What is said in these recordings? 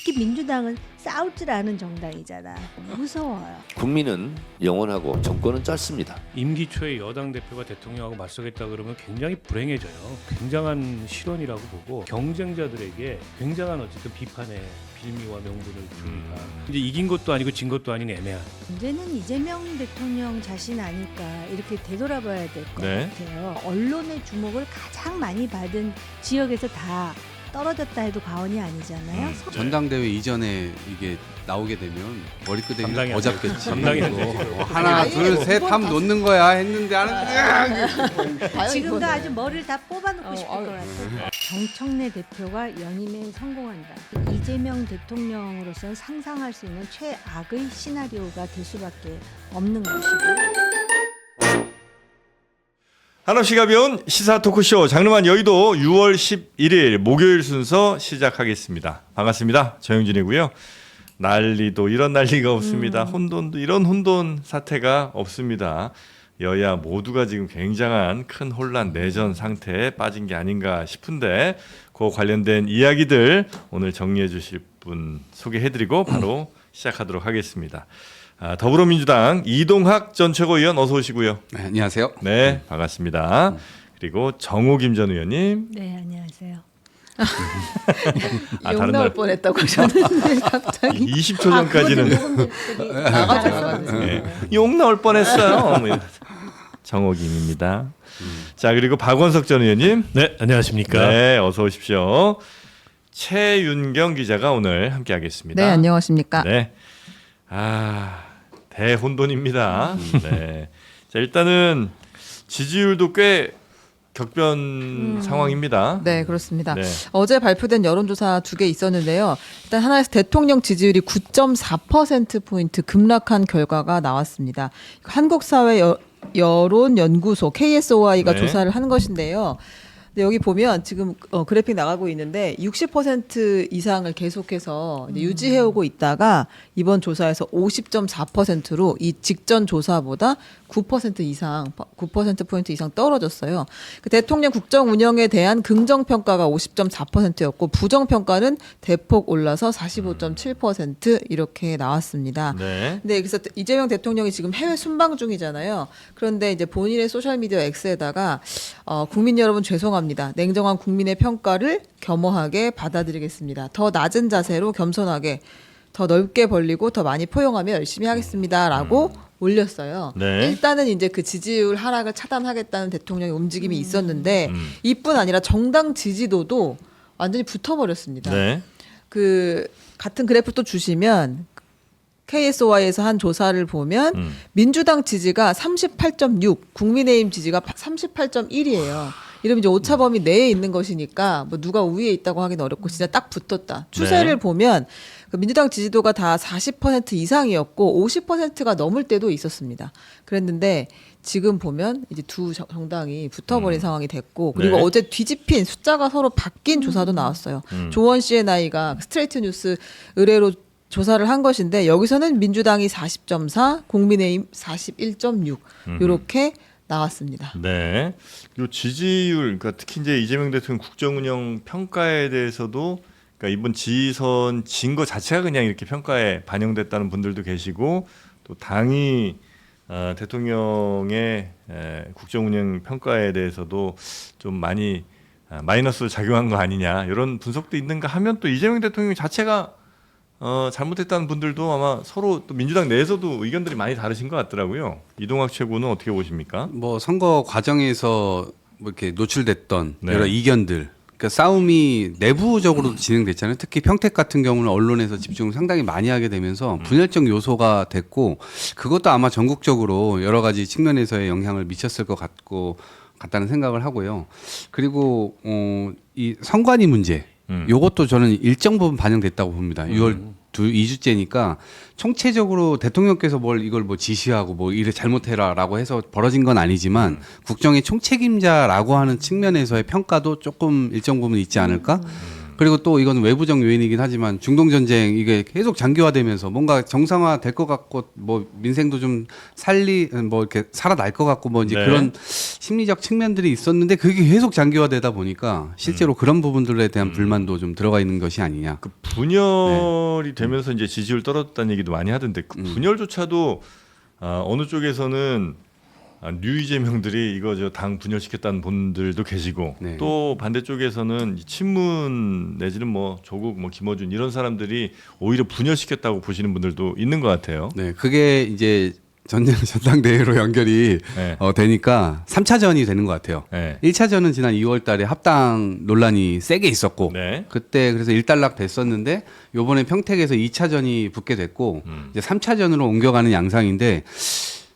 특히 민주당은 싸울 줄 아는 정당이잖아. 무서워요. 국민은 영원하고 정권은 짧습니다. 임기 초에 여당 대표가 대통령하고 맞서겠다 그러면 굉장히 불행해져요. 굉장한 실언이라고 보고 경쟁자들에게 굉장한 어쨌든 비판의 빌미와 명분을 주니까 이제 이긴 것도 아니고 진 것도 아닌 애매한. 문제는 이재명 대통령 자신 아닐까 이렇게 되돌아봐야 될 것 네. 같아요. 언론의 주목을 가장 많이 받은 지역에서 다 떨어졌다 해도 과언이 아니잖아요. 전당대회 이전에 이게 나오게 되면 머리끄댕이를 감당이 더 안 잡겠지. 감당이 안 그리고 되지. 하나 둘셋 하면 놓는 거야 했는데 하는 지금도 아주 머리를 다 뽑아놓고 싶을 것 같아요. 정청래 대표가 연임에 성공한다. 이재명 대통령으로서는 상상할 수 있는 최악의 시나리오가 될 수밖에 없는 것이고. 한없이 가벼운 시사 토크쇼 장르만 여의도 6월 11일 목요일 순서 시작하겠습니다. 반갑습니다. 정영진이고요. 난리도 이런 난리가 없습니다. 혼돈도 이런 혼돈 사태가 없습니다. 여야 모두가 지금 굉장한 큰 혼란 내전 상태에 빠진 게 아닌가 싶은데 그 관련된 이야기들 오늘 정리해 주실 분 소개해드리고 바로 시작하도록 하겠습니다. 더불어민주당 이동학 전 최고위원 어서 오시고요. 네, 안녕하세요. 네, 반갑습니다. 그리고 정호김 전 의원님. 네, 안녕하세요. 다른 욕 나올 날 뻔했다고 하셨는데 갑자기 20초 전까지는 나가죠. 네, 욕 나올 뻔했어요. 뭐 정호김입니다. 자, 그리고 박원석 전 의원님. 네, 안녕하십니까. 네, 어서 오십시오. 최윤경 기자가 오늘 함께하겠습니다. 네, 안녕하십니까. 네. 대혼돈입니다. 네. 자, 일단은 지지율도 꽤 격변 상황입니다. 네, 그렇습니다. 네. 어제 발표된 여론조사 2개 있었는데요. 일단 하나에서 대통령 지지율이 9.4%포인트 급락한 결과가 나왔습니다. 한국사회 여론연구소 KSOI가 네. 조사를 한 것인데요. 근데 여기 보면 지금 그래픽 나가고 있는데 60% 이상을 계속해서 이제 유지해오고 있다가 이번 조사에서 50.4%로 이 직전 조사보다 9% 이상, 9%포인트 이상 떨어졌어요. 그 대통령 국정 운영에 대한 긍정 평가가 50.4%였고 부정 평가는 대폭 올라서 45.7% 이렇게 나왔습니다. 네. 네, 그래서 이재명 대통령이 지금 해외 순방 중이잖아요. 그런데 이제 본인의 소셜미디어 X에다가 국민 여러분 죄송합니다. 냉정한 국민의 평가를 겸허하게 받아들이겠습니다. 더 낮은 자세로 겸손하게 더 넓게 벌리고 더 많이 포용하며 열심히 하겠습니다라고 올렸어요. 네. 일단은 이제 그 지지율 하락을 차단하겠다는 대통령의 움직임이 있었는데 이뿐 아니라 정당 지지도도 완전히 붙어버렸습니다. 네. 그 같은 그래프 또 주시면 KSOI에서 한 조사를 보면 민주당 지지가 38.6, 국민의힘 지지가 38.1이에요. 이러면 이제 오차범위 내에 있는 것이니까 뭐 누가 우위에 있다고 하기는 어렵고 진짜 딱 붙었다. 추세를 네. 보면 그 민주당 지지도가 다 40% 이상이었고 50%가 넘을 때도 있었습니다. 그랬는데 지금 보면 이제 두 정당이 붙어버린 상황이 됐고 그리고 네. 어제 뒤집힌 숫자가 서로 바뀐 조사도 나왔어요. 조원 씨의 나이가 스트레이트 뉴스 의뢰로 조사를 한 것인데 여기서는 민주당이 40.4, 국민의힘 41.6 이렇게 나왔습니다. 네. 요 지지율, 그러니까 특히 이제 이재명 대통령 국정운영 평가에 대해서도 그러니까 이번 지선 진 거 자체가 그냥 이렇게 평가에 반영됐다는 분들도 계시고 또 당이 대통령의 국정운영 평가에 대해서도 좀 많이 마이너스로 작용한 거 아니냐 이런 분석도 있는가 하면 또 이재명 대통령 자체가 잘못했다는 분들도 아마 서로 또 민주당 내에서도 의견들이 많이 다르신 것 같더라고요. 이동학 최고는 어떻게 보십니까? 뭐 선거 과정에서 뭐 이렇게 노출됐던 네. 여러 이견들, 그러니까 싸움이 내부적으로 진행됐잖아요. 특히 평택 같은 경우는 언론에서 집중을 상당히 많이 하게 되면서 분열적 요소가 됐고 그것도 아마 전국적으로 여러 가지 측면에서의 영향을 미쳤을 것 같다는 생각을 하고요. 그리고 이 선관위 문제. 요것도 저는 일정 부분 반영됐다고 봅니다. 6월 2주째니까 총체적으로 대통령께서 이걸 지시하고 이래 잘못해라라고 해서 벌어진 건 아니지만 국정의 총책임자라고 하는 측면에서의 평가도 조금 일정 부분 있지 않을까? 그리고 또 이건 외부적 요인이긴 하지만 중동 전쟁 이게 계속 장기화되면서 뭔가 정상화 될 것 같고 뭐 민생도 좀 뭐 이렇게 살아날 것 같고 뭐 이제 네. 그런 심리적 측면들이 있었는데 그게 계속 장기화되다 보니까 실제로 그런 부분들에 대한 불만도 좀 들어가 있는 것이 아니냐. 그 분열이 되면서 이제 지지율 떨어졌다는 얘기도 많이 하던데 그 분열조차도 어느 쪽에서는 뉴 이재명들이 이거 저 당 분열시켰다는 분들도 계시고 네. 또 반대쪽에서는 이 친문 내지는 뭐 조국 뭐 김어준 이런 사람들이 오히려 분열시켰다고 보시는 분들도 있는 것 같아요. 네, 그게 이제 전당대회로 연결이 네. 되니까 3차전이 되는 것 같아요. 네. 1차전은 지난 2월 달에 합당 논란이 세게 있었고 네. 그때 그래서 일단락 됐었는데 요번에 평택에서 2차전이 붙게 됐고 이제 3차전으로 옮겨가는 양상인데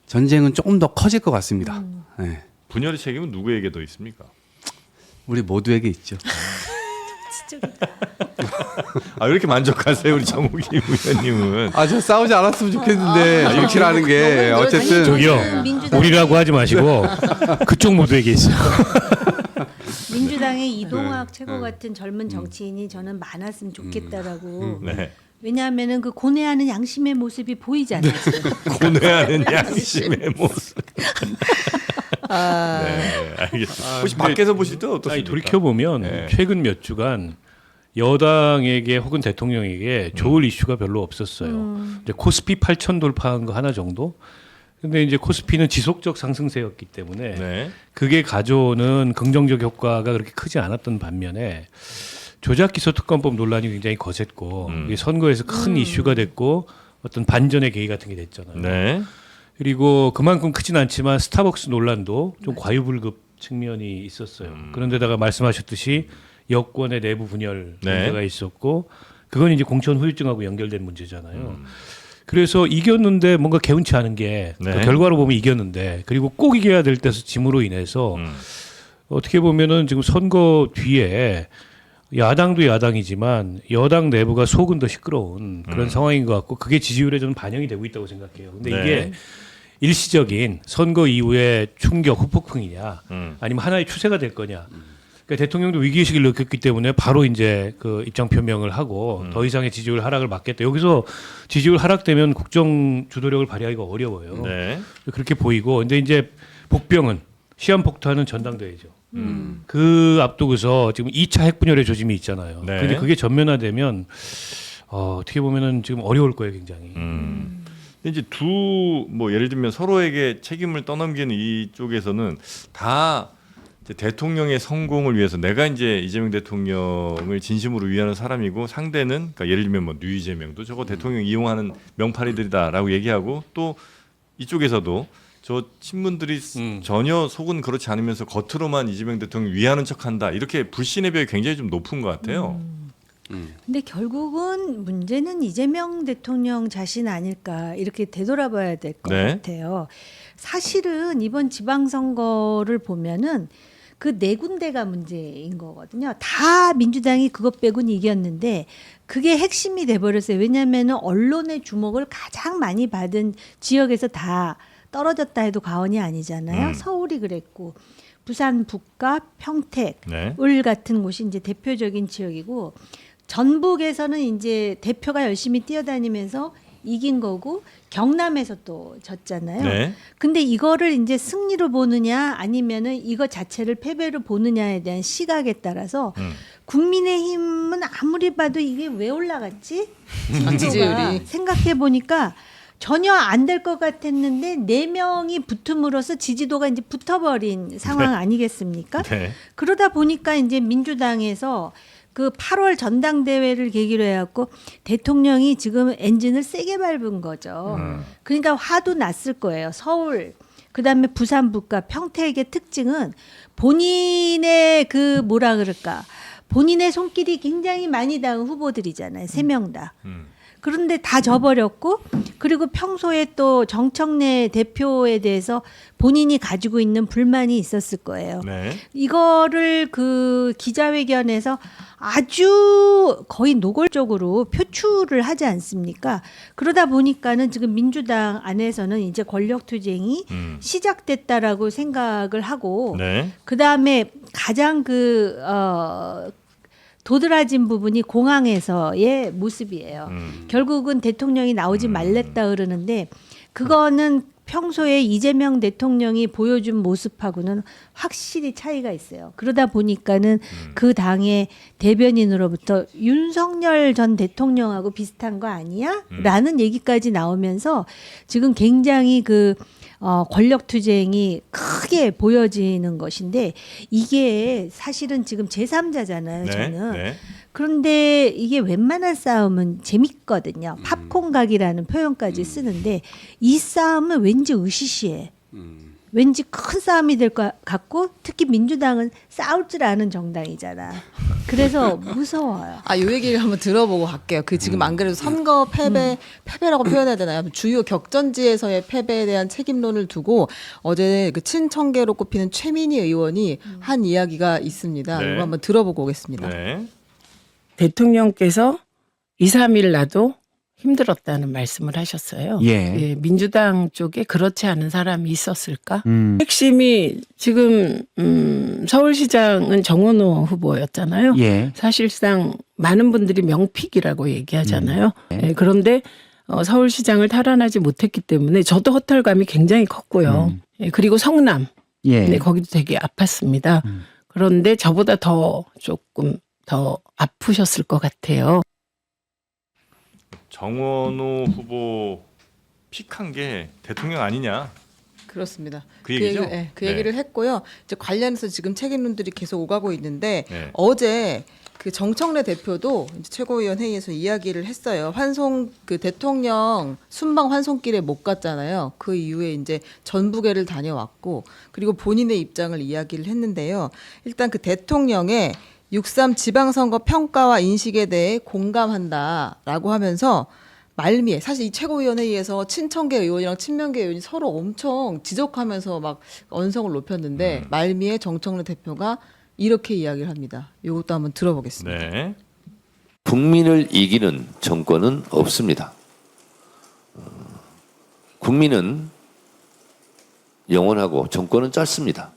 전쟁은 조금 더 커질 것 같습니다. 네. 분열의 책임은 누구에게 더 있습니까? 우리 모두에게 있죠. 왜 이렇게 만족하세요, 우리 정욱이 의원님은? 아, 저 싸우지 않았으면 좋겠는데 이렇게라는 게 너무 어쨌든 저기요. 민주당- 우리라고 하지 마시고 그쪽 모두에게 있어요. 민주당의 이동학 네. 최고 같은 젊은 정치인이 저는 많았으면 좋겠다라고. 네. 왜냐하면은 그 고뇌하는 양심의 모습이 보이잖아요. 지금. 고뇌하는 양심의 모습. 네, 알겠습니다. 혹시 밖에서 보실 때 어떻습니까? 아니, 돌이켜 보면 네. 최근 몇 주간 여당에게 혹은 대통령에게 좋을 이슈가 별로 없었어요. 이제 코스피 8천 돌파한 거 하나 정도. 근데 이제 코스피는 지속적 상승세였기 때문에 네. 그게 가져오는 긍정적 효과가 그렇게 크지 않았던 반면에 조작기소특검법 논란이 굉장히 거셌고 이게 선거에서 큰 이슈가 됐고 어떤 반전의 계기 같은 게 됐잖아요. 네. 그리고 그만큼 크진 않지만 스타벅스 논란도 좀 과유불급 측면이 있었어요. 그런데다가 말씀하셨듯이 여권의 내부 분열 네. 문제가 있었고 그건 이제 공천 후유증하고 연결된 문제잖아요. 그래서 이겼는데 뭔가 개운치 않은 게 네. 그 결과로 보면 이겼는데 그리고 꼭 이겨야 될 때서 짐으로 인해서 어떻게 보면은 지금 선거 뒤에 야당도 야당이지만 여당 내부가 속은 더 시끄러운 그런 상황인 것 같고 그게 지지율에 좀 반영이 되고 있다고 생각해요. 근데 네. 이게 일시적인 선거 이후의 충격 후폭풍이냐 아니면 하나의 추세가 될 거냐. 그러니까 대통령도 위기의식을 느꼈기 때문에 바로 이제 그 입장 표명을 하고 더 이상의 지지율 하락을 막겠다. 여기서 지지율 하락되면 국정 주도력을 발휘하기가 어려워요. 네. 그렇게 보이고 근데 이제 복병은 시한폭탄은 전당대회죠. 그 앞두고서 지금 2차 핵분열의 조짐이 있잖아요. 네. 근데 그게 전면화되면 어떻게 보면은 지금 어려울 거예요, 굉장히. 근데 이제 뭐 예를 들면 서로에게 책임을 떠넘기는 이쪽에서는 다 이제 대통령의 성공을 위해서 내가 이제 이재명 대통령을 진심으로 위하는 사람이고 상대는 그러니까 예를 들면 뭐 뉴 이재명도 저거 대통령 이용하는 명파리들이다라고 얘기하고 또 이쪽에서도 저 친문들이 전혀 속은 그렇지 않으면서 겉으로만 이재명 대통령 위하는 척한다 이렇게 불신의 벽이 굉장히 좀 높은 것 같아요. 근데 결국은 문제는 이재명 대통령 자신 아닐까 이렇게 되돌아봐야 될 것 네. 같아요. 사실은 이번 지방선거를 보면은 그 네 군데가 문제인 거거든요. 다 민주당이 그것 빼고는 이겼는데 그게 핵심이 돼버렸어요. 왜냐하면 언론의 주목을 가장 많이 받은 지역에서 다 떨어졌다 해도 과언이 아니잖아요. 서울이 그랬고 부산 북과 평택, 네. 을 같은 곳이 이제 대표적인 지역이고 전북에서는 이제 대표가 열심히 뛰어다니면서 이긴 거고 경남에서 또 졌잖아요. 네. 근데 이거를 이제 승리로 보느냐 아니면은 이거 자체를 패배로 보느냐에 대한 시각에 따라서 국민의힘은 아무리 봐도 이게 왜 올라갔지? 지지율이. 생각해 보니까 전혀 안 될 것 같았는데 4명이 붙음으로써 지지도가 이제 붙어버린 상황 아니겠습니까? 네. 그러다 보니까 이제 민주당에서 그 8월 전당대회를 계기로 해갖고 대통령이 지금 엔진을 세게 밟은 거죠. 그러니까 화도 났을 거예요. 서울, 그다음에 부산 북과 평택의 특징은 본인의 그 뭐라 그럴까 본인의 손길이 굉장히 많이 닿은 후보들이잖아요. 3명 다. 그런데 다 져버렸고 그리고 평소에 또 정청래 대표에 대해서 본인이 가지고 있는 불만이 있었을 거예요. 네. 이거를 그 기자회견에서 아주 거의 노골적으로 표출을 하지 않습니까? 그러다 보니까는 지금 민주당 안에서는 이제 권력투쟁이 시작됐다라고 생각을 하고 네. 그 다음에 가장 도드라진 부분이 공항에서의 모습이에요. 결국은 대통령이 나오지 말랬다 그러는데 그거는 평소에 이재명 대통령이 보여준 모습하고는 확실히 차이가 있어요. 그러다 보니까는 그 당의 대변인으로부터 윤석열 전 대통령하고 비슷한 거 아니야? 라는 얘기까지 나오면서 지금 굉장히 권력 투쟁이 크게 보여지는 것인데 이게 사실은 지금 제3자잖아요. 저는. 네. 그런데 이게 웬만한 싸움은 재밌거든요. 팝콘 각이라는 표현까지 쓰는데 이 싸움은 왠지 으시시해. 왠지 큰 싸움이 될 것 같고 특히 민주당은 싸울 줄 아는 정당이잖아. 그래서 무서워요. 요 얘기를 한번 들어보고 갈게요. 지금 안 그래도 선거 패배라고 표현해야 되나요? 주요 격전지에서의 패배에 대한 책임론을 두고 어제 친청계로 꼽히는 최민희 의원이 한 이야기가 있습니다. 네. 이거 한번 들어보고 오겠습니다. 네. 대통령께서 2, 3일 나도 힘들었다는 말씀을 하셨어요. 예. 민주당 쪽에 그렇지 않은 사람이 있었을까? 핵심이 지금 서울시장은 정원호 후보였잖아요. 예. 사실상 많은 분들이 명픽이라고 얘기하잖아요. 예, 그런데 서울시장을 탈환하지 못했기 때문에 저도 허탈감이 굉장히 컸고요. 예, 그리고 성남, 예. 네, 거기도 되게 아팠습니다. 그런데 저보다 조금 더 아프셨을 것 같아요. 정원호 후보 픽한 게 대통령 아니냐? 그렇습니다. 그 얘기죠? 그 얘기를 했고요. 이제 관련해서 지금 책임론들이 계속 오가고 있는데 네. 어제 정청래 대표도 이제 최고위원 회의에서 이야기를 했어요. 대통령 순방 환송길에 못 갔잖아요. 그 이후에 이제 전북에를 다녀왔고 그리고 본인의 입장을 이야기를 했는데요. 일단 대통령의 6.3 지방선거 평가와 인식에 대해 공감한다라고 하면서 말미에 사실 이 최고위원회의에서 친청계 의원이랑 친명계 의원이 서로 엄청 지적하면서 막 언성을 높였는데 말미에 정청래 대표가 이렇게 이야기를 합니다. 이것도 한번 들어보겠습니다. 네. 국민을 이기는 정권은 없습니다. 국민은 영원하고 정권은 짧습니다.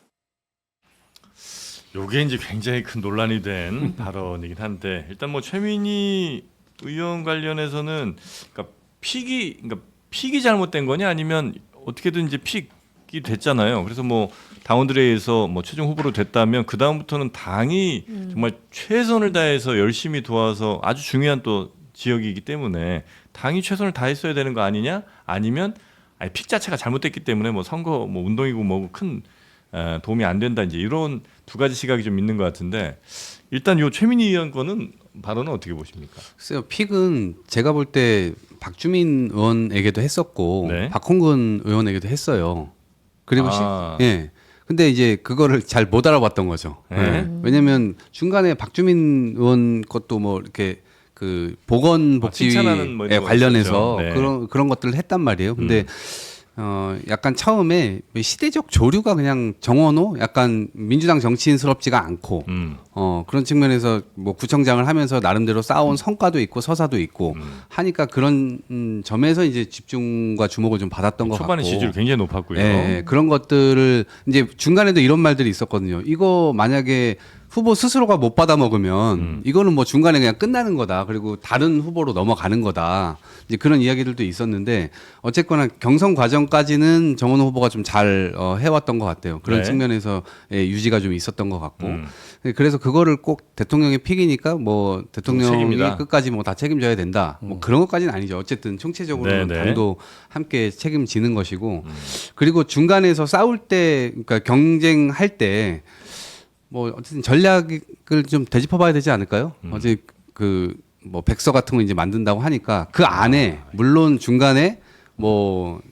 요게 이제 굉장히 큰 논란이 된 발언이긴 한데 일단 최민희 의원 관련해서는 그러니까 픽이 잘못된 거냐 아니면 어떻게든 이제 픽이 됐잖아요. 그래서 당원들에 의해서 최종 후보로 됐다면 그 다음부터는 당이 정말 최선을 다해서 열심히 도와서 아주 중요한 또 지역이기 때문에 당이 최선을 다했어야 되는 거 아니냐? 아니면 픽 자체가 잘못됐기 때문에 선거 운동이고 큰 도움이 안 된다 이제 이런 두 가지 시각이 좀 있는 것 같은데 일단 요 최민희 의원 거는 발언은 어떻게 보십니까? 글쎄요, 픽은 제가 볼 때 박주민 의원에게도 했었고 네. 박홍근 의원에게도 했어요. 그리고 예. 근데 이제 그거를 잘 못 알아봤던 거죠. 네. 예. 왜냐면 중간에 박주민 의원 것도 이렇게 보건복지위 칭찬하는 이런 거 관련해서 있었죠. 네. 그런 것들을 했단 말이에요. 근데 약간 처음에 시대적 조류가 그냥 정원호 약간 민주당 정치인스럽지가 않고 그런 측면에서 구청장을 하면서 나름대로 쌓아온 성과도 있고 서사도 있고 하니까 그런 점에서 이제 집중과 주목을 좀 받았던 것 같고 초반에 지지율 굉장히 높았고요. 예, 그런 것들을 이제 중간에도 이런 말들이 있었거든요. 이거 만약에 후보 스스로가 못 받아 먹으면 이거는 중간에 그냥 끝나는 거다. 그리고 다른 후보로 넘어가는 거다. 이제 그런 이야기들도 있었는데 어쨌거나 경선 과정까지는 정원호 후보가 좀 잘 해왔던 것 같아요. 그런 네. 측면에서 유지가 좀 있었던 것 같고 그래서 그거를 꼭 대통령의 픽이니까 대통령이 책임이다. 끝까지 다 책임져야 된다. 그런 것까지는 아니죠. 어쨌든 총체적으로는 네, 네. 당도 함께 책임지는 것이고 그리고 중간에서 싸울 때 그러니까 경쟁할 때 어쨌든 전략을 좀 되짚어봐야 되지 않을까요? 어제 백서 같은 거 이제 만든다고 하니까 그 안에 물론 중간에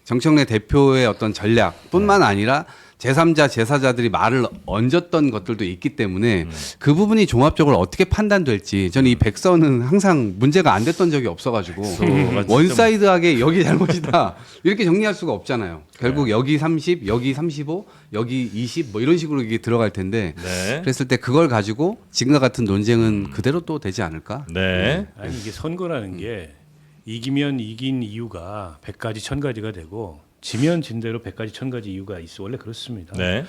정청래 대표의 어떤 전략뿐만 아니라 제3자, 제4자들이 말을 얹었던 것들도 있기 때문에 그 부분이 종합적으로 어떻게 판단될지 저는 이 백서는 항상 문제가 안 됐던 적이 없어가지고 원사이드하게 여기 잘못이다 이렇게 정리할 수가 없잖아요. 결국 여기 30, 여기 35, 여기 20 이런 식으로 이게 들어갈 텐데 네. 그랬을 때 그걸 가지고 지금과 같은 논쟁은 그대로 또 되지 않을까? 네. 아니 이게 선거라는 게 이기면 이긴 이유가 100가지 1000가지가 되고 지면 진 대로 100가지 1000가지 이유가 있어. 원래 그렇습니다. 네.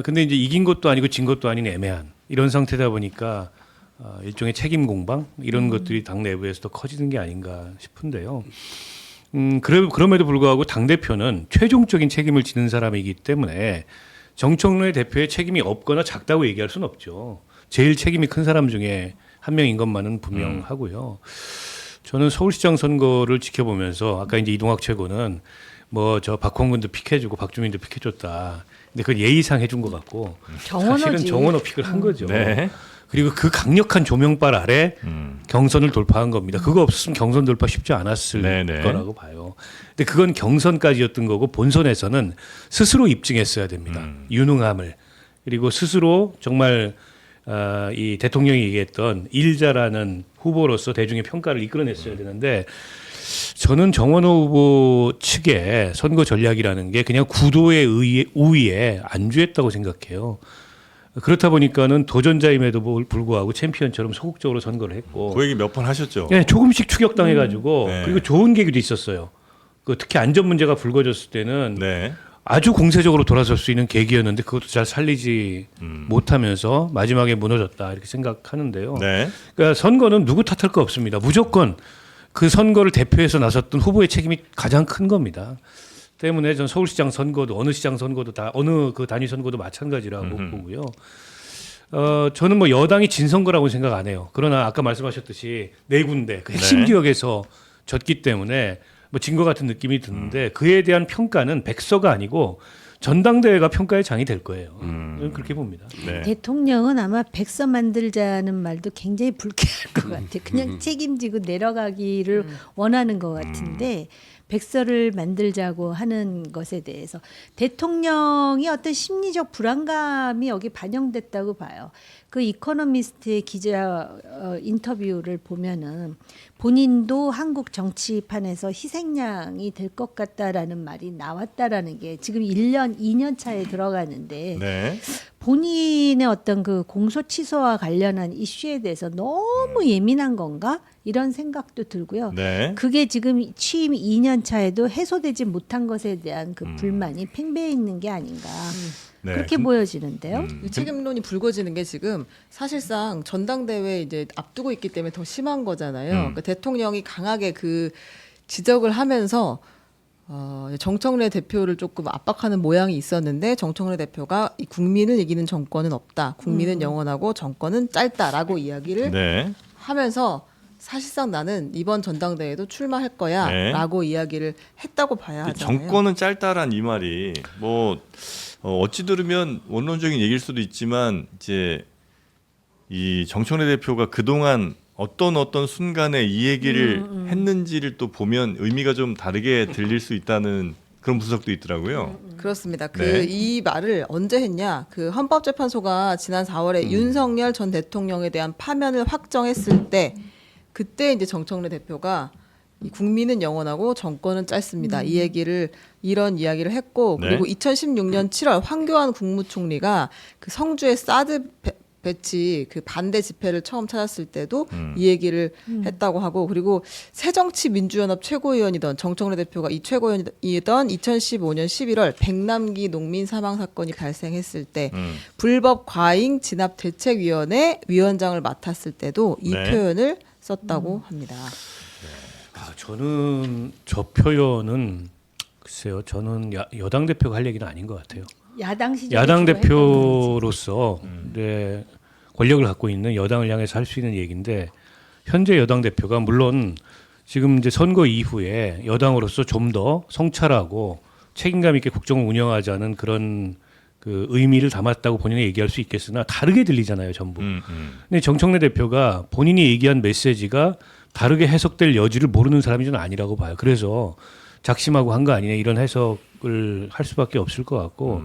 근데 이제 이긴 것도 아니고 진 것도 아닌 애매한 이런 상태다 보니까 일종의 책임 공방 이런 것들이 당 내부에서도 커지는 게 아닌가 싶은데요. 그럼에도 불구하고 당 대표는 최종적인 책임을 지는 사람이기 때문에 정청래 대표의 책임이 없거나 작다고 얘기할 수는 없죠. 제일 책임이 큰 사람 중에 한 명인 것만은 분명하고요. 저는 서울시장 선거를 지켜보면서 아까 이제 이동학 최고는 뭐 저 박홍근도 픽해주고 박주민도 픽해줬다. 근데 그건 예의상 해준 것 같고 정원어지. 사실은 정원어 픽을 한 거죠. 네. 그리고 그 강력한 조명빨 아래 경선을 돌파한 겁니다. 그거 없었으면 경선 돌파 쉽지 않았을 네네. 거라고 봐요. 근데 그건 경선까지였던 거고 본선에서는 스스로 입증했어야 됩니다. 유능함을. 그리고 스스로 정말 이 대통령이 얘기했던 일자라는 후보로서 대중의 평가를 이끌어냈어야 되는데 저는 정원호 후보 측의 선거 전략이라는 게 그냥 구도의 우위에 안주했다고 생각해요. 그렇다 보니까는 도전자임에도 불구하고 챔피언처럼 소극적으로 선거를 했고, 그 얘기 몇 번 하셨죠. 네, 조금씩 추격당해가지고 네. 그리고 좋은 계기도 있었어요. 그 특히 안전 문제가 불거졌을 때는 네. 아주 공세적으로 돌아설 수 있는 계기였는데 그것도 잘 살리지 못하면서 마지막에 무너졌다 이렇게 생각하는데요. 네. 그러니까 선거는 누구 탓할 거 없습니다. 무조건 그 선거를 대표해서 나섰던 후보의 책임이 가장 큰 겁니다. 때문에 전 서울시장 선거도 어느 시장 선거도 다 어느 그 단위 선거도 마찬가지라고 보고요. 저는 뭐 여당이 진 선거라고 생각 안 해요. 그러나 아까 말씀하셨듯이 네 군데 그 핵심 네. 지역에서 졌기 때문에 뭐 진 것 같은 느낌이 드는데 그에 대한 평가는 백서가 아니고 전당대회가 평가의 장이 될 거예요. 저는 그렇게 봅니다. 네. 대통령은 아마 백서 만들자는 말도 굉장히 불쾌할 것 같아요. 그냥 책임지고 내려가기를 원하는 것 같은데 백서를 만들자고 하는 것에 대해서 대통령이 어떤 심리적 불안감이 여기 반영됐다고 봐요. 그 이코노미스트의 기자 인터뷰를 보면은 본인도 한국 정치판에서 희생양이 될 것 같다라는 말이 나왔다라는 게 지금 1년, 2년 차에 들어가는데 네. 본인의 어떤 그 공소 취소와 관련한 이슈에 대해서 너무 예민한 건가? 이런 생각도 들고요. 네. 그게 지금 취임 2년 차에도 해소되지 못한 것에 대한 그 불만이 팽배해 있는 게 아닌가. 네. 그렇게 보여지는데요. 이 책임론이 불거지는 게 지금 사실상 전당대회 이제 앞두고 있기 때문에 더 심한 거잖아요. 그러니까 대통령이 강하게 그 지적을 하면서 정청래 대표를 조금 압박하는 모양이 있었는데 정청래 대표가 이 국민을 이기는 정권은 없다. 국민은 영원하고 정권은 짧다라고 이야기를 네. 하면서 사실상 나는 이번 전당대회도 출마할 네. 거야라고 이야기를 했다고 봐야 하잖아요. 정권은 짧다란 이 말이 뭐 어찌 들으면 원론적인 얘기일 수도 있지만 이제 이 정청래 대표가 그동안 어떤 순간에 이 얘기를 했는지를 또 보면 의미가 좀 다르게 들릴 수 있다는 그런 분석도 있더라고요. 그렇습니다. 네. 이 말을 언제 했냐? 그 헌법재판소가 지난 4월에 윤석열 전 대통령에 대한 파면을 확정했을 때 그때 이제 정청래 대표가 이 국민은 영원하고 정권은 짧습니다. 이런 이야기를 했고 그리고 네. 2016년 7월 황교안 국무총리가 그 성주의 사드 배치 그 반대 집회를 처음 찾았을 때도 이 얘기를 했다고 하고 그리고 새정치민주연합 최고위원이던 정청래 대표가 이 최고위원이던 2015년 11월 백남기 농민 사망 사건이 발생했을 때 불법 과잉 진압 대책위원회 위원장을 맡았을 때도 이 네. 표현을 썼다고 합니다. 저는 저 표현은 글쎄요. 저는 여당 대표가 할 얘기는 아닌 것 같아요. 야당 시절에 야당 주로 했던 대표로서 네, 권력을 갖고 있는 여당을 향해서 할 수 있는 얘기인데 현재 여당 대표가 물론 지금 이제 선거 이후에 여당으로서 좀 더 성찰하고 책임감 있게 국정을 운영하자는 그런 그 의미를 담았다고 본인이 얘기할 수 있겠으나 다르게 들리잖아요, 전부. 근데 정청래 대표가 본인이 얘기한 메시지가 다르게 해석될 여지를 모르는 사람이 좀 아니라고 봐요. 그래서 작심하고 한 거 아니냐 이런 해석을 할 수밖에 없을 것 같고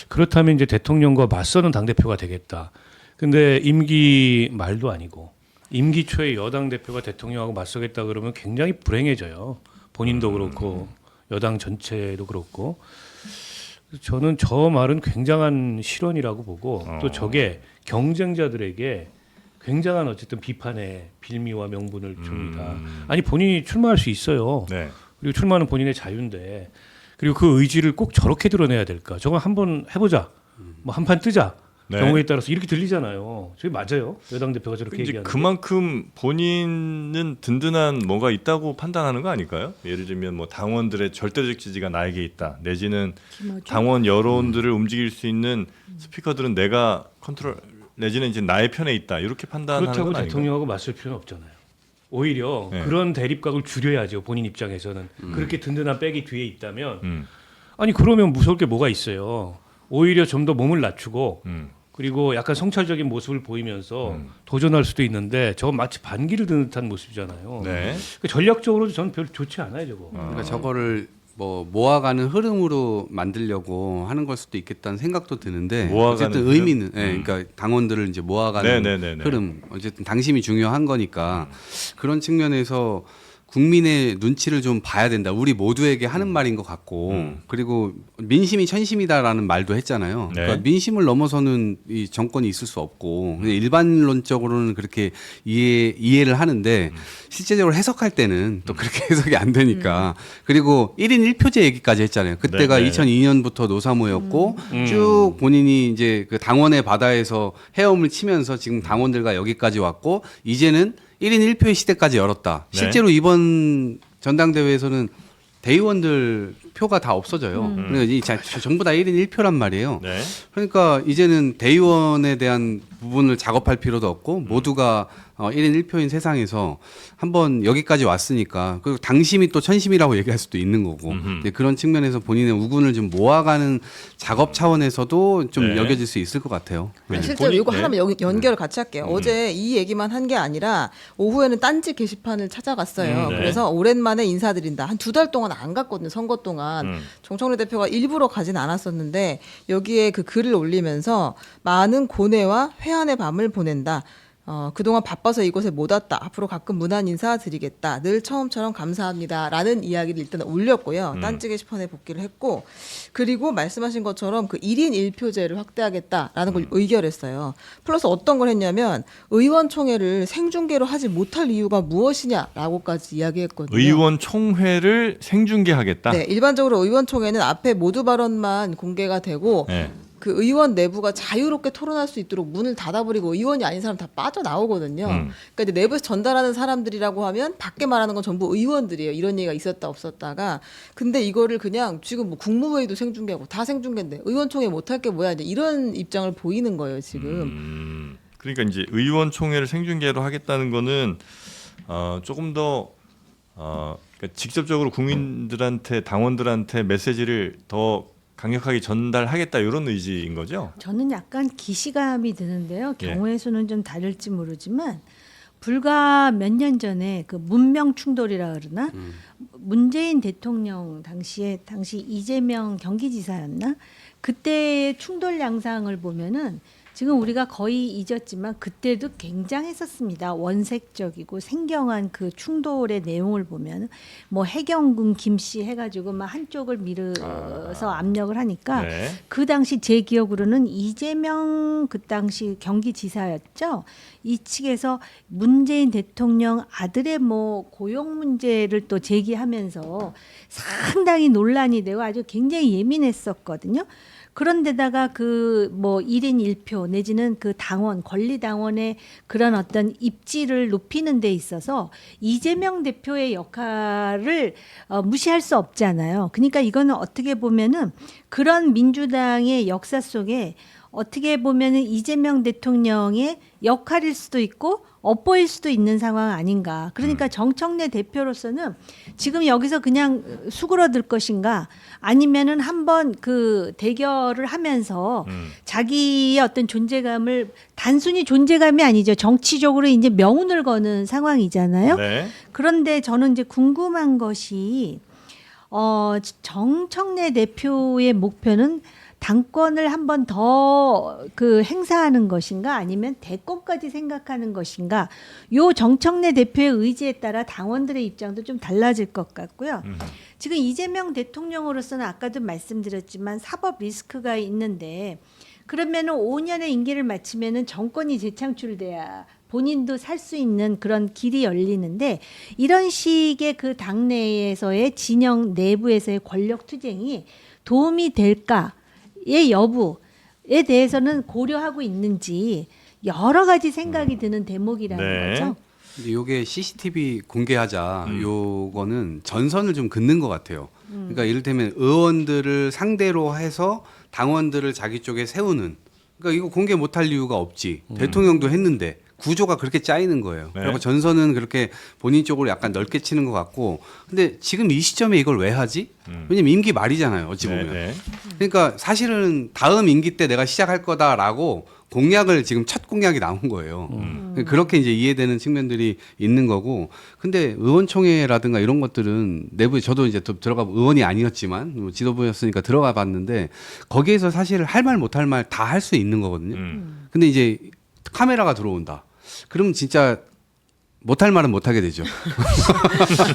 그렇다면 이제 대통령과 맞서는 당대표가 되겠다. 근데 임기 말도 아니고 임기 초에 여당 대표가 대통령하고 맞서겠다 그러면 굉장히 불행해져요. 본인도 그렇고 여당 전체도 그렇고 저는 저 말은 굉장한 실언이라고 보고 또 저게 경쟁자들에게 굉장한 어쨌든 비판의 빌미와 명분을 줍니다. 아니 본인이 출마할 수 있어요. 네. 그리고 출마는 본인의 자유인데 그리고 그 의지를 꼭 저렇게 드러내야 될까? 저거 한번 해보자. 뭐 한판 뜨자. 네. 경우에 따라서 이렇게 들리잖아요. 저게 맞아요. 여당 대표가 저렇게 이제 얘기하는 게. 그만큼 본인은 든든한 뭔가 있다고 판단하는 거 아닐까요? 예를 들면 뭐 당원들의 절대적 지지가 나에게 있다. 내지는 김어준? 당원 여론들을 움직일 수 있는 스피커들은 내가 컨트롤 내지는 이제 나의 편에 있다. 이렇게 판단하는 건 그렇다고 아닌가요? 대통령하고 맞설 필요는 없잖아요. 오히려 네. 그런 대립각을 줄여야죠. 본인 입장에서는 그렇게 든든한 백이 뒤에 있다면 아니 그러면 무서울 게 뭐가 있어요. 오히려 좀 더 몸을 낮추고 그리고 약간 성찰적인 모습을 보이면서 도전할 수도 있는데 저건 마치 반기를 드는 듯한 모습이잖아요. 네. 그 전략적으로도 저는 별로 좋지 않아요, 저거. 그러니까 저거를 뭐 모아가는 흐름으로 만들려고 하는 걸 수도 있겠다는 생각도 드는데 모아가는 어쨌든 흐름? 의미는 그러니까 당원들을 이제 모아가는 네네네네. 흐름 어쨌든 당심이 중요한 거니까 그런 측면에서 국민의 눈치를 좀 봐야 된다. 우리 모두에게 하는 말인 것 같고 그리고 민심이 천심이다라는 말도 했잖아요. 네. 그러니까 민심을 넘어서는 이 정권이 있을 수 없고 근데 일반론적으로는 그렇게 이해를 하는데 실제적으로 해석할 때는 또 그렇게 해석이 안 되니까 그리고 1인 1표제 얘기까지 했잖아요. 그때가 네, 네. 2002년부터 노사모였고 쭉 본인이 이제 그 당원의 바다에서 헤엄을 치면서 지금 당원들과 여기까지 왔고 이제는 1인 1표의 시대까지 열었다. 네. 실제로 이번 전당대회에서는 대의원들 표가 다 없어져요. 그러니까 전부 다 1인 1표란 말이에요. 네. 그러니까 이제는 대의원에 대한 부분을 작업할 필요도 없고 모두가 1인 1표인 세상에서 한번 여기까지 왔으니까 그리고 당심이 또 천심이라고 얘기할 수도 있는 거고 근데 그런 측면에서 본인의 우군을 좀 모아가는 작업 차원에서도 좀 네. 여겨질 수 있을 것 같아요. 왠지 실제로 본인- 이거 네. 하나만 연결을 같이 할게요. 어제 이 얘기만 한 게 아니라 오후에는 딴지 게시판을 찾아갔어요. 네. 그래서 오랜만에 인사드린다. 한 2달 동안 안 갔거든요. 선거 동안. 정청래 대표가 일부러 가진 않았었는데 여기에 그 글을 올리면서 많은 고뇌와 회한의 밤을 보낸다. 그동안 바빠서 이곳에 못 왔다. 앞으로 가끔 문안 인사 드리겠다. 늘 처음처럼 감사합니다. 라는 이야기를 일단 올렸고요. 딴지 게시판에 복귀를 했고 그리고 말씀하신 것처럼 그 1인 1표제를 확대하겠다라는 걸 의결했어요. 플러스 어떤 걸 했냐면 의원총회를 생중계로 하지 못할 이유가 무엇이냐라고까지 이야기했거든요. 의원총회를 생중계하겠다. 네, 일반적으로 의원총회는 앞에 모두 발언만 공개가 되고 네. 그 의원 내부가 자유롭게 토론할 수 있도록 문을 닫아버리고 의원이 아닌 사람 다 빠져나오거든요. 그러니까 이제 내부에서 전달하는 사람들이라고 하면 밖에 말하는 건 전부 의원들이에요. 이런 얘기가 있었다 없었다가. 근데 이거를 그냥 지금 뭐 국무회의도 생중계하고 다 생중계인데 의원총회 못할 게 뭐야 이제 이런 입장을 보이는 거예요 지금. 그러니까 이제 의원총회를 생중계로 하겠다는 거는 조금 더 그러니까 직접적으로 국민들한테 당원들한테 메시지를 더 강력하게 전달하겠다 이런 의지인 거죠. 저는 약간 기시감이 드는데요. 예. 경우의 수는 좀 다를지 모르지만 불과 몇 년 전에 그 문명 충돌이라 그러나 문재인 대통령 당시 이재명 경기지사였나 그때의 충돌 양상을 보면은 지금 우리가 거의 잊었지만 그때도 굉장했었습니다. 원색적이고 생경한 그 충돌의 내용을 보면 뭐 해경군 김씨 해가지고 막 한쪽을 밀어서 압력을 하니까 네. 그 당시 제 기억으로는 이재명 그 당시 경기지사였죠. 이 측에서 문재인 대통령 아들의 뭐 고용 문제를 또 제기하면서 상당히 논란이 되고 아주 굉장히 예민했었거든요. 그런데다가 그 뭐 1인 1표 내지는 그 당원 권리당원의 그런 어떤 입지를 높이는 데 있어서 이재명 대표의 역할을 무시할 수 없잖아요. 그러니까 이거는 어떻게 보면은 그런 민주당의 역사 속에 어떻게 보면은 이재명 대통령의 역할일 수도 있고 엇보일 수도 있는 상황 아닌가. 그러니까 정청래 대표로서는 지금 여기서 그냥 수그러들 것인가 아니면은 한번 그 대결을 하면서 자기의 어떤 존재감을 단순히 존재감이 아니죠. 정치적으로 이제 명운을 거는 상황이잖아요. 네. 그런데 저는 이제 궁금한 것이 정청래 대표의 목표는 당권을 한 번 더 그 행사하는 것인가 아니면 대권까지 생각하는 것인가 요 정청래 대표의 의지에 따라 당원들의 입장도 좀 달라질 것 같고요. 지금 이재명 대통령으로서는 아까도 말씀드렸지만 사법 리스크가 있는데 그러면은 5년의 임기를 마치면은 정권이 재창출돼야 본인도 살 수 있는 그런 길이 열리는데 이런 식의 그 당내에서의 진영 내부에서의 권력 투쟁이 도움이 될까의 여부에 대해서는 고려하고 있는지 여러 가지 생각이 드는 대목이라는 네. 거죠. 근데 요게 CCTV 공개하자 요거는 전선을 좀 긋는 것 같아요. 그러니까 이를테면 의원들을 상대로 해서 당원들을 자기 쪽에 세우는. 그러니까 이거 공개 못할 이유가 없지. 대통령도 했는데 구조가 그렇게 짜이는 거예요. 네. 그리고 전선은 그렇게 본인 쪽으로 약간 넓게 치는 것 같고. 근데 지금 이 시점에 이걸 왜 하지? 왜냐면 임기 말이잖아요. 어찌 보면. 네. 그러니까 사실은 다음 임기 때 내가 시작할 거다라고 공약을 지금 첫 공약이 나온 거예요. 그렇게 이제 이해되는 측면들이 있는 거고. 근데 의원총회라든가 이런 것들은 내부에 저도 이제 또 들어가 의원이 아니었지만 뭐 지도부였으니까 들어가 봤는데 거기에서 사실 할 말 못할 말 다 할 수 있는 거거든요. 근데 이제 카메라가 들어온다. 그러면 진짜 못할 말은 못하게 되죠.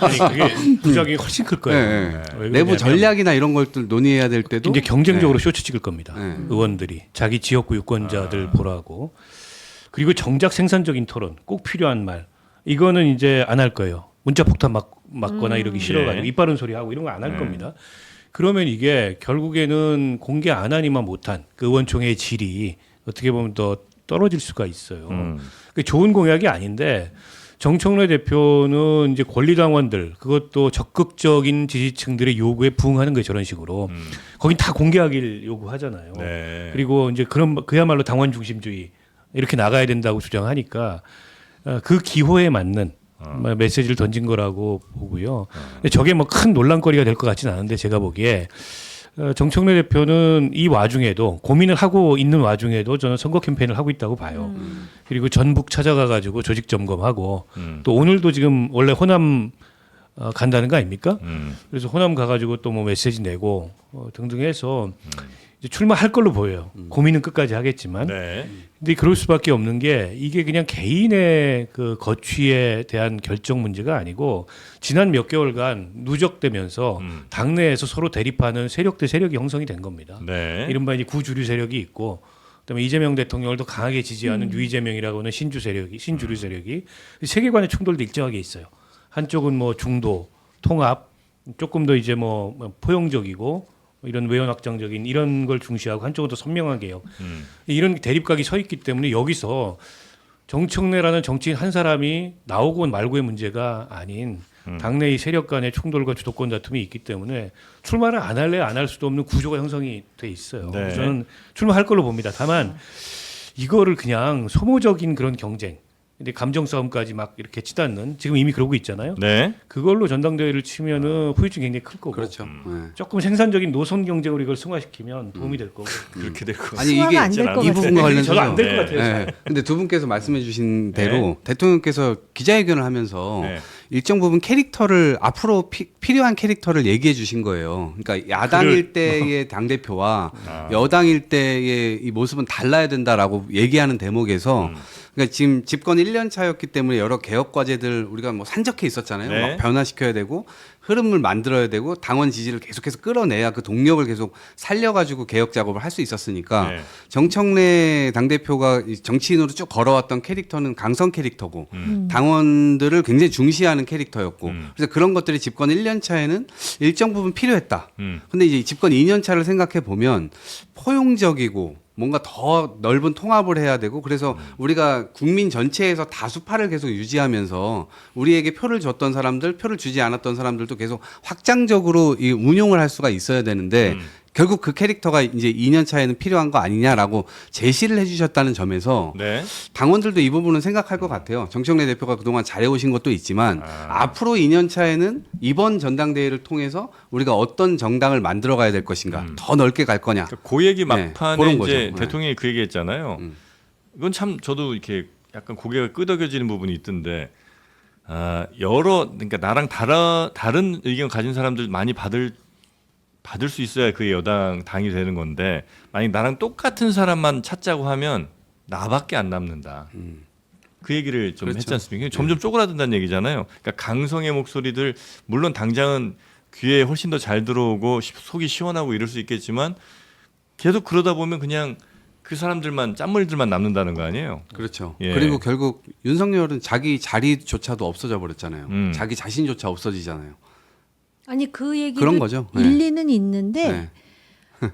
아니, 그게 부작용이 훨씬 클 거예요. 네, 네. 왜 내부 그러냐면 전략이나 이런 것들 논의해야 될 때도 이제 경쟁적으로 네. 쇼츠 찍을 겁니다. 네. 의원들이 자기 지역구 유권자들 보라고. 그리고 정작 생산적인 토론, 꼭 필요한 말. 이거는 이제 안 할 거예요. 문자 폭탄 맞거나 이러기 싫어가지고 예. 입 바른 소리 하고 이런 거 안 할 네. 겁니다. 그러면 이게 결국에는 공개 안 하니만 못한 그 의원총회의 질이 어떻게 보면 더 떨어질 수가 있어요. 그게 좋은 공약이 아닌데 정청래 대표는 이제 권리당원들 그것도 적극적인 지지층들의 요구에 부응하는 거예요. 저런 식으로. 거긴 다 공개하길 요구하잖아요. 네. 그리고 이제 그야말로 당원 중심주의 이렇게 나가야 된다고 주장하니까 그 기호에 맞는 메시지를 던진 거라고 보고요. 근데 저게 뭐 큰 논란거리가 될 것 같지는 않은데 제가 보기에 정청래 대표는 이 와중에도 고민을 하고 있는 와중에도 저는 선거 캠페인을 하고 있다고 봐요. 그리고 전북 찾아가 가지고 조직 점검하고 또 오늘도 지금 원래 호남 간다는 거 아닙니까? 그래서 호남 가가지고 또 뭐 메시지 내고 등등 해서 이제 출마할 걸로 보여요. 고민은 끝까지 하겠지만. 네. 근데 그럴 수밖에 없는 게 이게 그냥 개인의 그 거취에 대한 결정 문제가 아니고 지난 몇 개월간 누적되면서 당내에서 서로 대립하는 세력 대 세력이 형성이 된 겁니다. 네. 이른바 이제 구주류 세력이 있고 그다음에 이재명 대통령을 더 강하게 지지하는 유이재명이라고 하는 신주류 세력이 세계관의 충돌도 일정하게 있어요. 한쪽은 뭐 중도, 통합, 조금 더 이제 뭐 포용적이고 이런 외연 확장적인 이런 걸 중시하고 한쪽은 더 선명한 개혁 이런 대립각이 서 있기 때문에 여기서 정청래라는 정치인 한 사람이 나오고 말고의 문제가 아닌 당내의 세력 간의 충돌과 주도권 다툼이 있기 때문에 출마를 안 할래 안 할 수도 없는 구조가 형성이 돼 있어요. 네. 저는 출마할 걸로 봅니다. 다만 이거를 그냥 소모적인 그런 경쟁 근데 감정 싸움까지 막 이렇게 치닫는 지금 이미 그러고 있잖아요. 네. 그걸로 전당대회를 치면은 후유증이 굉장히 클 거고 그렇죠. 네. 조금 생산적인 노선 경쟁으로 이걸 승화시키면 도움이 될 거고. 그렇게 될 것 아니 승화가 이게 안 될 것 이 같아요. 부분과 관련해서 저도 안 될 것 같아요. 잘. 근데 두 분께서 말씀해주신 대로 대통령께서 기자회견을 하면서 네. 일정 부분 캐릭터를 앞으로 필요한 캐릭터를 얘기해 주신 거예요. 그러니까 야당일 때의 당 대표와 여당일 때의 이 모습은 달라야 된다라고 얘기하는 대목에서. 그러니까 지금 집권 1년 차였기 때문에 여러 개혁 과제들 우리가 뭐 산적해 있었잖아요. 네. 막 변화시켜야 되고 흐름을 만들어야 되고 당원 지지를 계속해서 끌어내야 그 동력을 계속 살려가지고 개혁 작업을 할 수 있었으니까 네. 정청래 당대표가 정치인으로 쭉 걸어왔던 캐릭터는 강성 캐릭터고 당원들을 굉장히 중시하는 캐릭터였고 그래서 그런 것들이 집권 1년 차에는 일정 부분 필요했다. 근데 이제 집권 2년 차를 생각해 보면 포용적이고 뭔가 더 넓은 통합을 해야 되고 그래서 우리가 국민 전체에서 다수파를 계속 유지하면서 우리에게 표를 줬던 사람들, 표를 주지 않았던 사람들도 계속 확장적으로 이 운용을 할 수가 있어야 되는데 결국 그 캐릭터가 이제 2년 차에는 필요한 거 아니냐라고 제시를 해주셨다는 점에서 네. 당원들도 이 부분은 생각할 것 같아요. 정청래 대표가 그동안 잘해오신 것도 있지만 앞으로 2년 차에는 이번 전당대회를 통해서 우리가 어떤 정당을 만들어가야 될 것인가, 더 넓게 갈 거냐. 그 얘기 네, 막판에 그런 이제 거죠. 네. 대통령이 그 얘기했잖아요. 이건 참 저도 이렇게 약간 고개가 끄덕여지는 부분이 있던데 그러니까 나랑 다른 의견 가진 사람들 많이 받을 수 있어야 그게 여당 당이 되는 건데 만약 나랑 똑같은 사람만 찾자고 하면 나밖에 안 남는다. 그 얘기를 좀 그렇죠. 했지 않습니까? 점점 쪼그라든다는 얘기잖아요. 그러니까 강성의 목소리들 물론 당장은 귀에 훨씬 더 잘 들어오고 속이 시원하고 이럴 수 있겠지만 계속 그러다 보면 그냥 그 사람들만 짠물들만 남는다는 거 아니에요? 그렇죠. 예. 그리고 결국 윤석열은 자기 자리조차도 없어져 버렸잖아요. 자기 자신조차 없어지잖아요. 아니 그 얘기도 그런 거죠. 네. 일리는 있는데 네.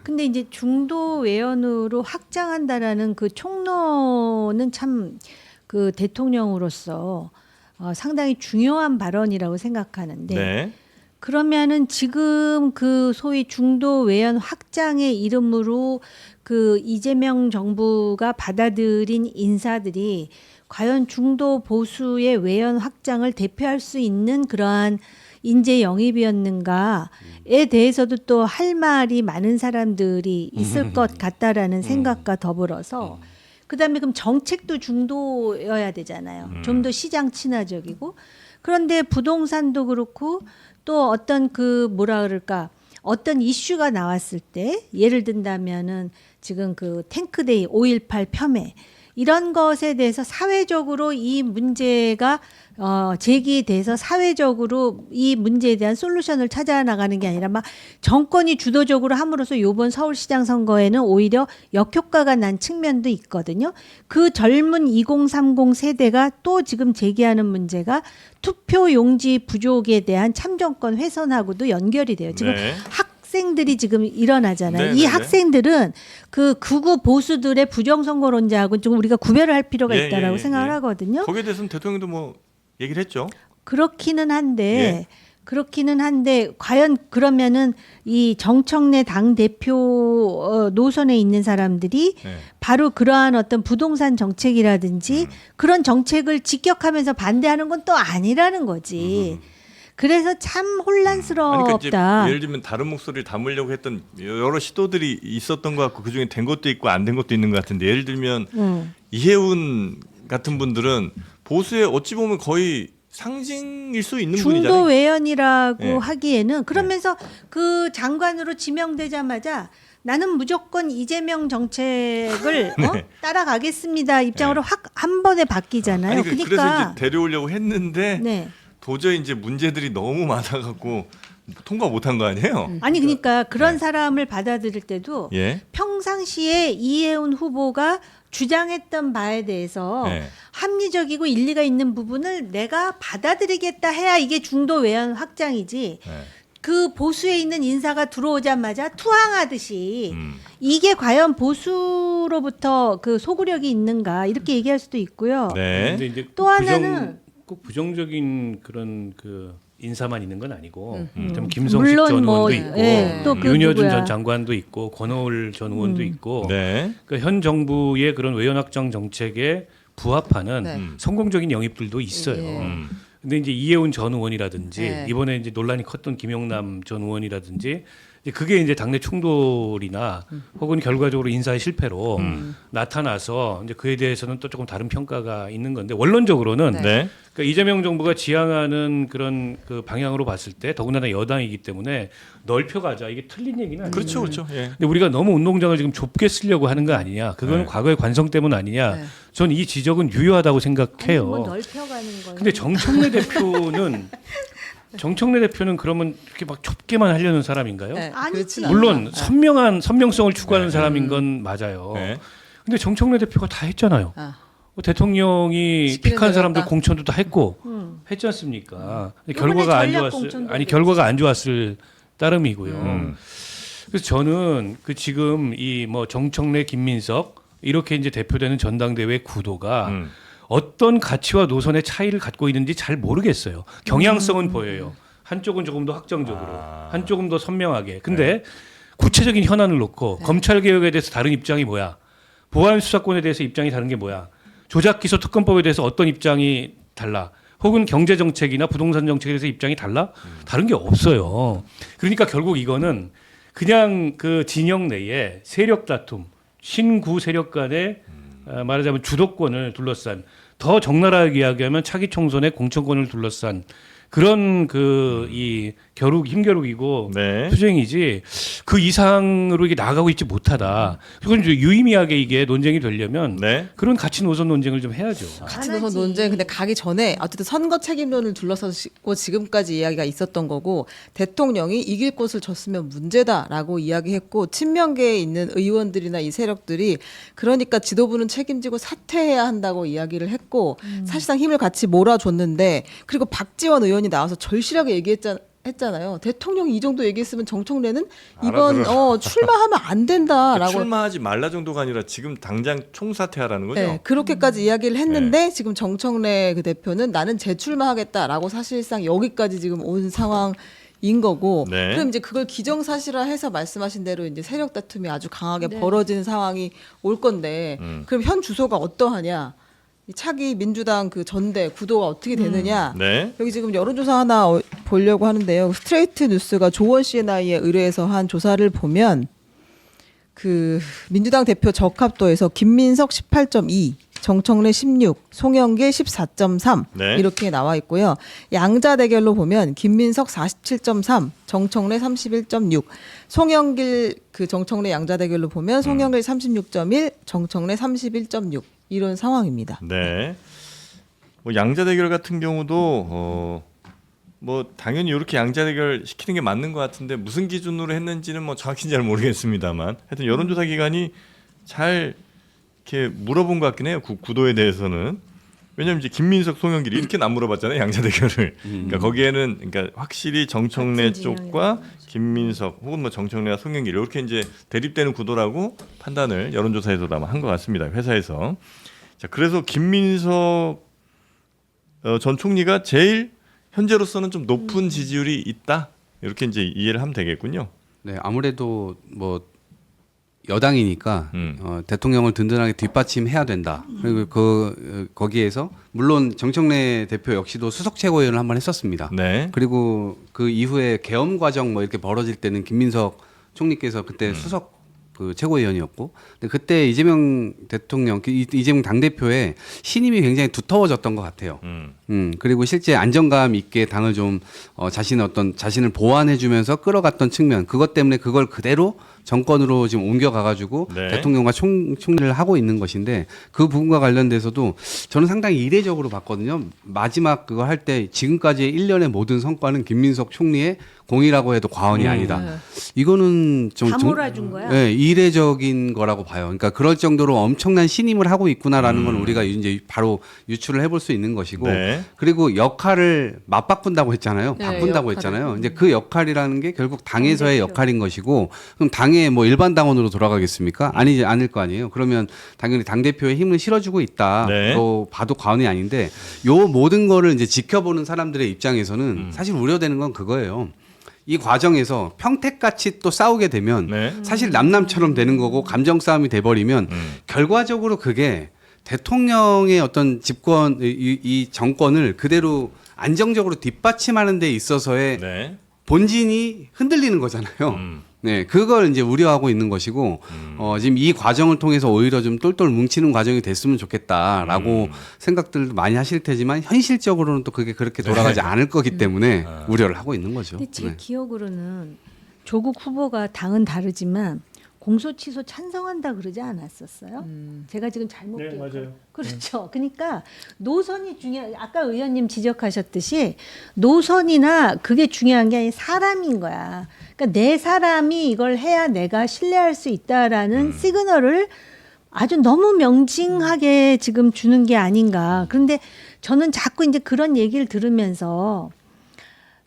근데 이제 중도 외연으로 확장한다라는 그 총론은 참 그 대통령으로서 상당히 중요한 발언이라고 생각하는데 네. 그러면은 지금 그 소위 중도 외연 확장의 이름으로 그 이재명 정부가 받아들인 인사들이 과연 중도 보수의 외연 확장을 대표할 수 있는 그러한 인재 영입이었는가에 대해서도 또 할 말이 많은 사람들이 있을 것 같다라는 생각과 더불어서 그다음에 그럼 정책도 중도여야 되잖아요. 좀 더 시장 친화적이고 그런데 부동산도 그렇고 또 어떤 그 뭐라 그럴까 어떤 이슈가 나왔을 때 예를 든다면은 지금 그 탱크데이 5.18 폄훼 이런 것에 대해서 사회적으로 이 문제가 제기돼서 사회적으로 이 문제에 대한 솔루션을 찾아 나가는 게 아니라 막 정권이 주도적으로 함으로써 이번 서울시장 선거에는 오히려 역효과가 난 측면도 있거든요. 그 젊은 2030 세대가 또 지금 제기하는 문제가 투표 용지 부족에 대한 참정권 훼손하고도 연결이 돼요. 지금 네. 학생들이 지금 일어나잖아요. 네네네. 이 학생들은 그 극우 보수들의 부정선거론자하고 좀 우리가 구별을 할 필요가 예, 있다라고 예, 생각을 예. 하거든요. 거기에 대해서는 대통령도 뭐 얘기를 했죠. 그렇기는 한데 예. 과연 그러면은 이 정청래 당 대표 노선에 있는 사람들이 네. 바로 그러한 어떤 부동산 정책이라든지 그런 정책을 직격하면서 반대하는 건 또 아니라는 거지. 그래서 참 아니, 혼란스럽다. 그러니까 이제 예를 들면 다른 목소리를 담으려고 했던 여러 시도들이 있었던 것 같고 그중에 된 것도 있고 안 된 것도 있는 것 같은데 예를 들면 이해운 같은 분들은 보수의 어찌 보면 거의 상징일 수 있는 중도 분이잖아요. 외연이라고 예. 하기에는 그러면서 그 장관으로 지명되자마자 나는 무조건 이재명 정책을 네. 따라가겠습니다 입장으로 확 한 번에 바뀌잖아요. 아니 그래서 그러니까 이제 데려오려고 했는데 네. 도저히 이제 문제들이 너무 많아갖고 통과 못한 거 아니에요? 아니 그러니까 그런 사람을 받아들일 때도 예. 평상시에 이해운 후보가 주장했던 바에 대해서 네. 합리적이고 일리가 있는 부분을 내가 받아들이겠다 해야 이게 중도 외연 확장이지. 네. 그 보수에 있는 인사가 들어오자마자 투항하듯이 음. 이게 과연 보수로부터 그 소구력이 있는가 이렇게 얘기할 수도 있고요. 네. 근데 이제 또 하나는 꼭 부정적인 그런 그 인사만 있는 건 아니고 좀 물론 김성식 전 뭐, 의원도 있고 예, 또그 윤여준 누구야. 전 장관도 있고 권오을 전 의원도 있고 네. 그러니까 현 정부의 그런 외연 확장 정책에 부합하는 네. 성공적인 영입들도 있어요. 예. 근데 이제 이해운 전 의원이라든지 네. 이번에 이제 논란이 컸던 김용남 전 의원이라든지 이제 그게 이제 당내 충돌이나 혹은 결과적으로 인사의 실패로 나타나서 이제 그에 대해서는 또 조금 다른 평가가 있는 건데 원론적으로는 네. 그러니까 이재명 정부가 지향하는 그런 그 방향으로 봤을 때 더군다나 여당이기 때문에 넓혀가자 이게 틀린 얘기는 아니에요. 그렇죠, 그렇죠. 예. 근데 우리가 너무 운동장을 지금 좁게 쓰려고 하는 거 아니냐? 그건 네. 과거의 관성 때문 아니냐? 네. 전 이 지적은 유효하다고 생각해요. 뭐 넓혀가는 거. 근데 정청래 대표는 그러면 이렇게 막 좁게만 하려는 사람인가요? 네, 아니지. 그렇진 물론 않아요. 선명성을 추구하는 사람인 건 맞아요. 네. 근데 정청래 대표가 다 했잖아요. 아. 대통령이 시키는 픽한 대로 사람들 했다. 공천도 다 했고 했지 않습니까? 근데 이번에 결과가 안 전략 좋았을 공천도 아니 했지. 결과가 안 좋았을 따름이고요. 음. 그래서 저는 그 지금 이 뭐 정청래, 김민석 이렇게 이제 대표되는 전당대회 구도가 어떤 가치와 노선의 차이를 갖고 있는지 잘 모르겠어요. 경향성은 보여요. 한쪽은 조금 더 확정적으로, 한쪽은 더 선명하게. 근데 구체적인 현안을 놓고 검찰 개혁에 대해서 다른 입장이 뭐야? 보안 수사권에 대해서 입장이 다른 게 뭐야? 조작 기소 특검법에 대해서 어떤 입장이 달라? 혹은 경제 정책이나 부동산 정책에 대해서 입장이 달라? 다른 게 없어요. 그러니까 결국 이거는 그냥 그 진영 내에 세력 다툼, 신구 세력 간의 말하자면 주도권을 둘러싼 더 적나라하게 이야기하면 차기 총선의 공천권을 둘러싼 그런 그 이 힘겨루기고 네. 투쟁이지 그 이상으로 이게 나아가고 있지 못하다. 그건 이제 유의미하게 이게 논쟁이 되려면 네. 그런 가치 노선 논쟁을 좀 해야죠. 같이 안 노선 하지. 논쟁 근데 가기 전에 어쨌든 선거 책임론을 둘러서고 지금까지 이야기가 있었던 거고 대통령이 이길 곳을 줬으면 문제다라고 이야기했고 친명계에 있는 의원들이나 이 세력들이 그러니까 지도부는 책임지고 사퇴해야 한다고 이야기를 했고 사실상 힘을 같이 몰아줬는데 그리고 박지원 의원이 나와서 절실하게 얘기했잖아요. 했잖아요. 대통령이 이 정도 얘기했으면 정청래는 이번 알아들어. 출마하면 안 된다라고 출마하지 말라 정도가 아니라 지금 당장 총사퇴하라는 거죠. 네, 그렇게까지 이야기를 했는데 지금 정청래 그 대표는 나는 재출마하겠다라고 사실상 여기까지 지금 온 상황인 거고 네. 그럼 이제 그걸 기정사실화해서 말씀하신 대로 이제 세력 다툼이 아주 강하게 네. 벌어지는 상황이 올 건데 그럼 현 주소가 어떠하냐? 이 차기 민주당 그 전대 구도가 어떻게 되느냐? 네. 여기 지금 여론조사 하나 보려고 하는데요. 스트레이트 뉴스가 조원 CNI에 의뢰해서 한 조사를 보면 그 민주당 대표 적합도에서 김민석 18.2, 정청래 16, 송영길 14.3 네. 이렇게 나와 있고요. 양자 대결로 보면 김민석 47.3, 정청래 31.6, 송영길 그 정청래 양자 대결로 보면 송영길 36.1, 정청래 31.6 이런 상황입니다. 네. 뭐 양자 대결 같은 경우도 뭐 당연히 이렇게 양자 대결 시키는 게 맞는 것 같은데 무슨 기준으로 했는지는 뭐 정확히 잘 모르겠습니다만 하여튼 여론조사 기관이 잘 이렇게 물어본 것 같긴 해요. 구도에 대해서는. 왜냐면 이제 김민석, 송영길 이렇게 안 물어봤잖아요. 양자 대결을. 그러니까 거기에는 그러니까 확실히 정청래 같은 진영이라는 쪽과 거죠. 김민석 혹은 뭐 정청래와 송영길 이렇게 이제 대립되는 구도라고 판단을 여론조사에서도 아마 한 것 같습니다. 회사에서. 자, 그래서 김민석 전 총리가 제일 현재로서는 좀 높은 지지율이 있다. 이렇게 이제 이해를 하면 되겠군요. 네, 아무래도 뭐 여당이니까 대통령을 든든하게 뒷받침해야 된다. 그리고 거기에서 물론 정청래 대표 역시도 수석 최고위원을 한번 했었습니다. 네. 그리고 그 이후에 계엄 과정 뭐 이렇게 벌어질 때는 김민석 총리께서 그때 수석 그 최고위원이었고, 근데 그때 이재명 대통령, 이재명 당 대표의 신임이 굉장히 두터워졌던 것 같아요. 그리고 실제 안정감 있게 당을 좀 자신을 보완해주면서 끌어갔던 측면, 그것 때문에 그걸 그대로 정권으로 지금 옮겨가가지고 네. 대통령과 총리를 하고 있는 것인데 그 부분과 관련돼서도 저는 상당히 이례적으로 봤거든요. 마지막 그거 할 때 지금까지의 일련의 모든 성과는 김민석 총리의 공이라고 해도 과언이 아니다. 이거는 좀 다 몰아준 거야. 네, 이례적인 거라고 봐요. 그러니까 그럴 정도로 엄청난 신임을 하고 있구나라는 건 우리가 이제 바로 유추를 해볼 수 있는 것이고, 네. 그리고 역할을 맞바꾼다고 했잖아요. 네, 바꾼다고 역할을. 했잖아요. 이제 그 역할이라는 게 결국 당에서의 당대표. 역할인 것이고, 그럼 당의 뭐 일반 당원으로 돌아가겠습니까? 아니지 않을 거 아니에요. 그러면 당연히 당 대표의 힘을 실어주고 있다. 네. 또 봐도 과언이 아닌데, 요 모든 거를 이제 지켜보는 사람들의 입장에서는 사실 우려되는 건 그거예요. 이 과정에서 평택같이 또 싸우게 되면 네. 사실 남남처럼 되는 거고 감정 싸움이 돼버리면 결과적으로 그게 대통령의 어떤 집권 이 정권을 그대로 안정적으로 뒷받침하는 데 있어서의 네. 본진이 흔들리는 거잖아요. 네, 그걸 이제 우려하고 있는 것이고, 지금 이 과정을 통해서 오히려 좀 똘똘 뭉치는 과정이 됐으면 좋겠다라고 생각들도 많이 하실 테지만 현실적으로는 또 그게 그렇게 돌아가지 않을 거기 때문에 우려를 하고 있는 거죠. 근데 제 네. 기억으로는 조국 후보가 당은 다르지만 공소 취소 찬성한다 그러지 않았었어요? 제가 지금 잘못 네, 기억해요. 맞아요. 그렇죠. 그러니까 노선이 중요해. 아까 의원님 지적하셨듯이 노선이나 그게 중요한 게 아니라 사람인 거야. 그러니까 내 사람이 이걸 해야 내가 신뢰할 수 있다라는 시그널을 아주 너무 명징하게 지금 주는 게 아닌가. 그런데 저는 자꾸 이제 그런 얘기를 들으면서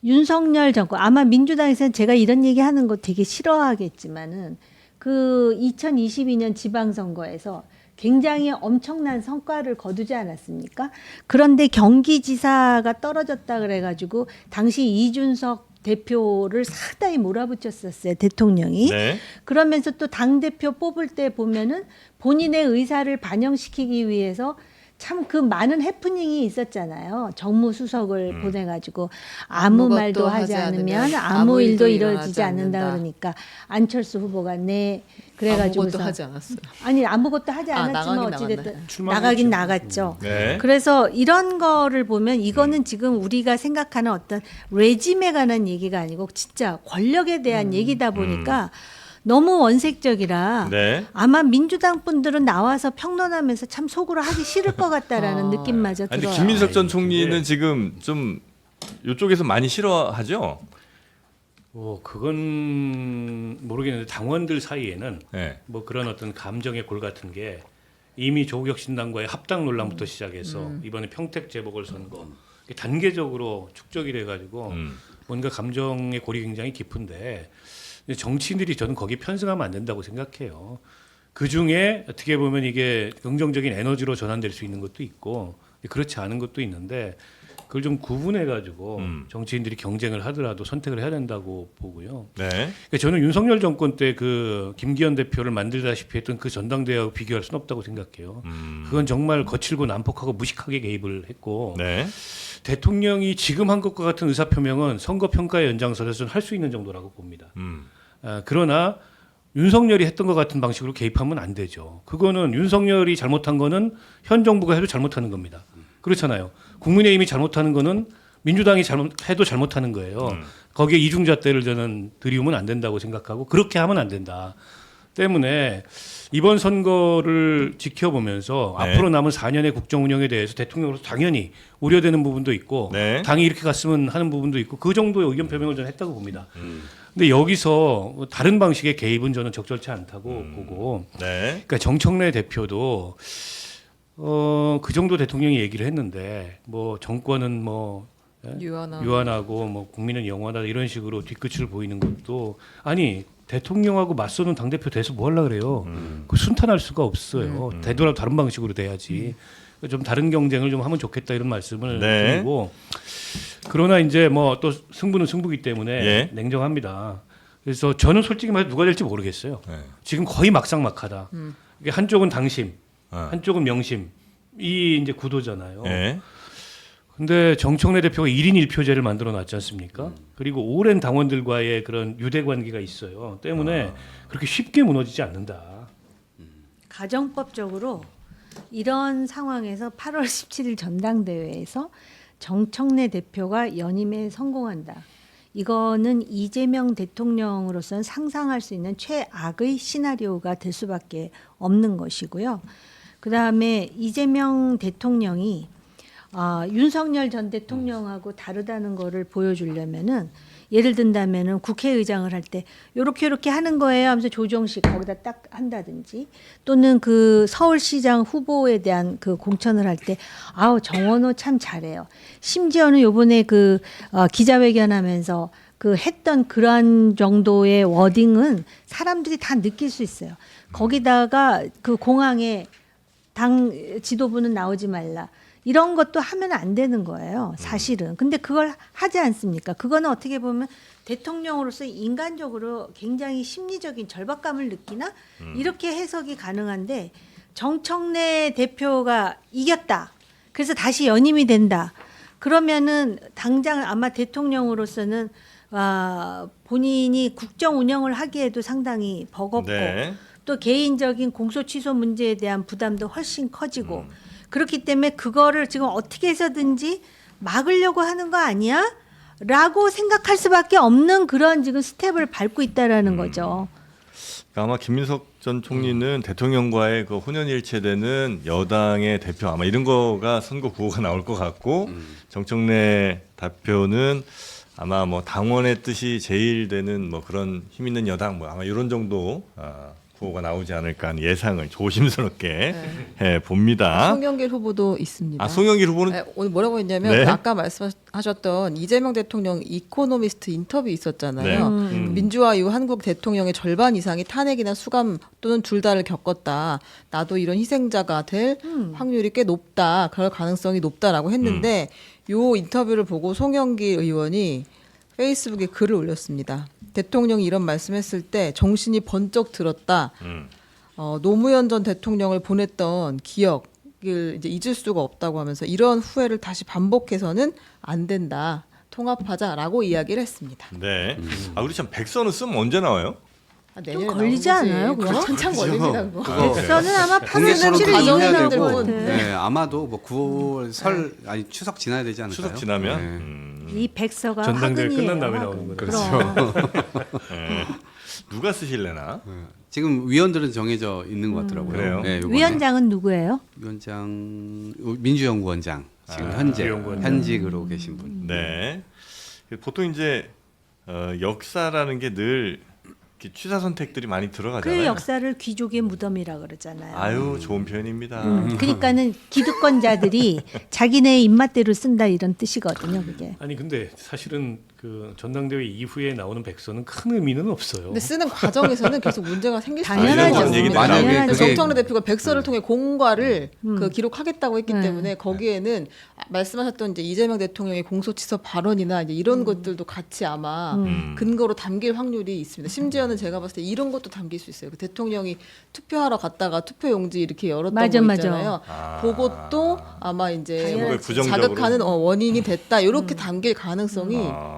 윤석열 정권, 아마 민주당에서는 제가 이런 얘기 하는 거 되게 싫어하겠지만은 그 2022년 지방선거에서 굉장히 엄청난 성과를 거두지 않았습니까? 그런데 경기지사가 떨어졌다 그래가지고 당시 이준석 대표를 상당히 몰아붙였었어요, 대통령이. 네. 그러면서 또 당대표 뽑을 때 보면은 본인의 의사를 반영시키기 위해서 참 그 많은 해프닝이 있었잖아요. 정무수석을 보내가지고 아무 아무것도 말도 하지 않으면 아무 일도 이루어지지 않는다 그러니까 안철수 후보가 그래가지고 아무것도 하지 않았어요. 아니 아무것도 하지 않았지만 나가긴 어찌됐든 나갔나요? 나가긴 나갔죠. 네. 그래서 이런 거를 보면 이거는 지금 우리가 생각하는 어떤 레짐에 관한 얘기가 아니고 진짜 권력에 대한 얘기다 보니까 너무 원색적이라 네. 아마 민주당 분들은 나와서 평론하면서 참 속으로 하기 싫을 것 같다라는 느낌마저 아니, 들어요. 김민석 전 아니, 총리는 그게- 지금 좀 이쪽에서 많이 싫어하죠. 그건 모르겠는데 당원들 사이에는 네. 뭐 그런 어떤 감정의 골 같은 게 이미 조국혁신당과의 합당 논란부터 시작해서 이번에 평택 재보궐선거 단계적으로 축적이 돼가지고 뭔가 감정의 골이 굉장히 깊은데 근데 정치인들이 저는 거기 편승하면 안 된다고 생각해요. 그 중에 어떻게 보면 이게 긍정적인 에너지로 전환될 수 있는 것도 있고 그렇지 않은 것도 있는데 그걸 좀 구분해가지고 정치인들이 경쟁을 하더라도 선택을 해야 된다고 보고요. 네. 그러니까 저는 윤석열 정권 때 그 김기현 대표를 만들다시피 했던 그 전당대회하고 비교할 수는 없다고 생각해요. 그건 정말 거칠고 난폭하고 무식하게 개입을 했고 네. 대통령이 지금 한 것과 같은 의사표명은 선거평가의 연장선에서는 할 수 있는 정도라고 봅니다. 그러나 윤석열이 했던 것 같은 방식으로 개입하면 안 되죠. 그거는 윤석열이 잘못한 거는 현 정부가 해도 잘못하는 겁니다. 그렇잖아요. 국민의힘이 잘못하는 거는 민주당이 해도 잘못하는 거예요. 거기에 이중잣대를 저는 들이우면 안 된다고 생각하고 그렇게 하면 안 된다. 때문에 이번 선거를 지켜보면서 네. 앞으로 남은 4년의 국정 운영에 대해서 대통령으로서 당연히 우려되는 부분도 있고 네. 당이 이렇게 갔으면 하는 부분도 있고 그 정도의 의견 표명을 저는 했다고 봅니다. 근데 여기서 다른 방식의 개입은 저는 적절치 않다고 보고 네. 그러니까 정청래 대표도 그 정도 대통령이 얘기를 했는데 뭐 정권은 뭐 유한하고 뭐 국민은 영원하다 이런 식으로 뒤끝을 보이는 것도 아니 대통령하고 맞서는 당대표 돼서 뭐 하려고 그래요. 그 순탄할 수가 없어요. 되더라도 다른 방식으로 돼야지. 좀 다른 경쟁을 좀 하면 좋겠다 이런 말씀을 네. 드리고 그러나 이제 뭐 또 승부는 승부기 때문에 예. 냉정합니다. 그래서 저는 솔직히 말해 누가 될지 모르겠어요. 네. 지금 거의 막상막하다. 이게 한쪽은 당심, 어. 한쪽은 명심 이 이제 구도잖아요. 네. 근데 정청래 대표가 1인 1표제를 만들어 놨지 않습니까? 그리고 오랜 당원들과의 그런 유대 관계가 있어요. 때문에 그렇게 쉽게 무너지지 않는다. 가정법적으로 이런 상황에서 8월 17일 전당대회에서 정청래 대표가 연임에 성공한다. 이거는 이재명 대통령으로서는 상상할 수 있는 최악의 시나리오가 될 수밖에 없는 것이고요. 그다음에 이재명 대통령이 윤석열 전 대통령하고 다르다는 거를 보여주려면은 예를 든다면은 국회의장을 할 때 요렇게 하는 거예요 하면서 조정식 거기다 딱 한다든지 또는 그 서울시장 후보에 대한 그 공천을 할 때 정원호 참 잘해요. 심지어는 요번에 그 기자회견하면서 그 했던 그런 정도의 워딩은 사람들이 다 느낄 수 있어요. 거기다가 그 공항에 당 지도부는 나오지 말라. 이런 것도 하면 안 되는 거예요, 사실은. 근데 그걸 하지 않습니까? 그거는 어떻게 보면 대통령으로서 인간적으로 굉장히 심리적인 절박감을 느끼나? 이렇게 해석이 가능한데 정청래 대표가 이겼다. 그래서 다시 연임이 된다. 그러면은 당장 아마 대통령으로서는 본인이 국정 운영을 하기에도 상당히 버겁고 네. 또 개인적인 공소 취소 문제에 대한 부담도 훨씬 커지고 그렇기 때문에 그거를 지금 어떻게 해서든지 막으려고 하는 거 아니야? 라고 생각할 수밖에 없는 그런 지금 스텝을 밟고 있다라는 거죠. 그러니까 아마 김민석 전 총리는 대통령과의 그 혼연일체되는 여당의 대표 아마 이런 거가 선거 구호가 나올 것 같고 정청래 대표는 아마 뭐 당원의 뜻이 제일 되는 뭐 그런 힘 있는 여당 뭐 아마 이런 정도 구호가 나오지 않을까 하는 예상을 조심스럽게 해 봅니다. 송영길 후보도 있습니다. 송영길 후보는 네, 오늘 뭐라고 했냐면 네. 아까 말씀하셨던 이재명 대통령 이코노미스트 인터뷰 있었잖아요. 네. 민주화 이후 한국 대통령의 절반 이상이 탄핵이나 수감 또는 둘 다를 겪었다. 나도 이런 희생자가 될 확률이 꽤 높다. 그럴 가능성이 높다라고 했는데 요 인터뷰를 보고 송영길 의원이 페이스북에 글을 올렸습니다. 대통령이 이런 말씀했을 때 정신이 번쩍 들었다. 노무현 전 대통령을 보냈던 기억을 이제 잊을 수가 없다고 하면서 이런 후회를 다시 반복해서는 안 된다. 통합하자라고 이야기를 했습니다. 네. 우리 참 백선은 쓰면 언제 나와요? 좀 걸리지 않아요, 그거? 한참 걸립니다. 그거. 백선은 아마 공개 8월 수록도 17일 이후에 해야 나올 되고, 것 같아. 네, 아마도 뭐 9월 설 아니 추석 지나야 되지 않을까요? 추석 지나면 이 백서가 전당대회 화근이에요. 끝난 다음에 화근. 나오는 거죠. 네. 누가 쓰실래나? 지금 위원들은 정해져 있는 것 같더라고요. 그래요? 네, 요번에. 위원장은 누구예요? 위원장 민주연구원장 지금 민주연구원장. 현직으로 계신 분. 네. 보통 이제 역사라는 게 늘 이렇게 취사 선택들이 많이 들어가잖아요. 그 역사를 귀족의 무덤이라 그러잖아요. 아유, 좋은 표현입니다. 그러니까는 기득권자들이 자기네 입맛대로 쓴다 이런 뜻이거든요, 그게. 아니 근데 사실은 그 전당대회 이후에 나오는 백서는 큰 의미는 없어요. 근데 쓰는 과정에서는 계속 문제가 생길 수 당연하죠. 이런 얘기는 만약에 당연하죠. 그게 정청래 대표가 백서를 통해 공과를 그 기록하겠다고 했기 네. 때문에 거기에는 말씀하셨던 이제 이재명 대통령의 공소치서 발언이나 이제 이런 것들도 같이 아마 근거로 담길 확률이 있습니다. 심지어는 제가 봤을 때 이런 것도 담길 수 있어요. 그 대통령이 투표하러 갔다가 투표용지 이렇게 열었던 맞아, 거 맞아. 있잖아요. 그것도 아마 이제 당연하지. 부정적으로. 자극하는 원인이 됐다. 이렇게 담길 가능성이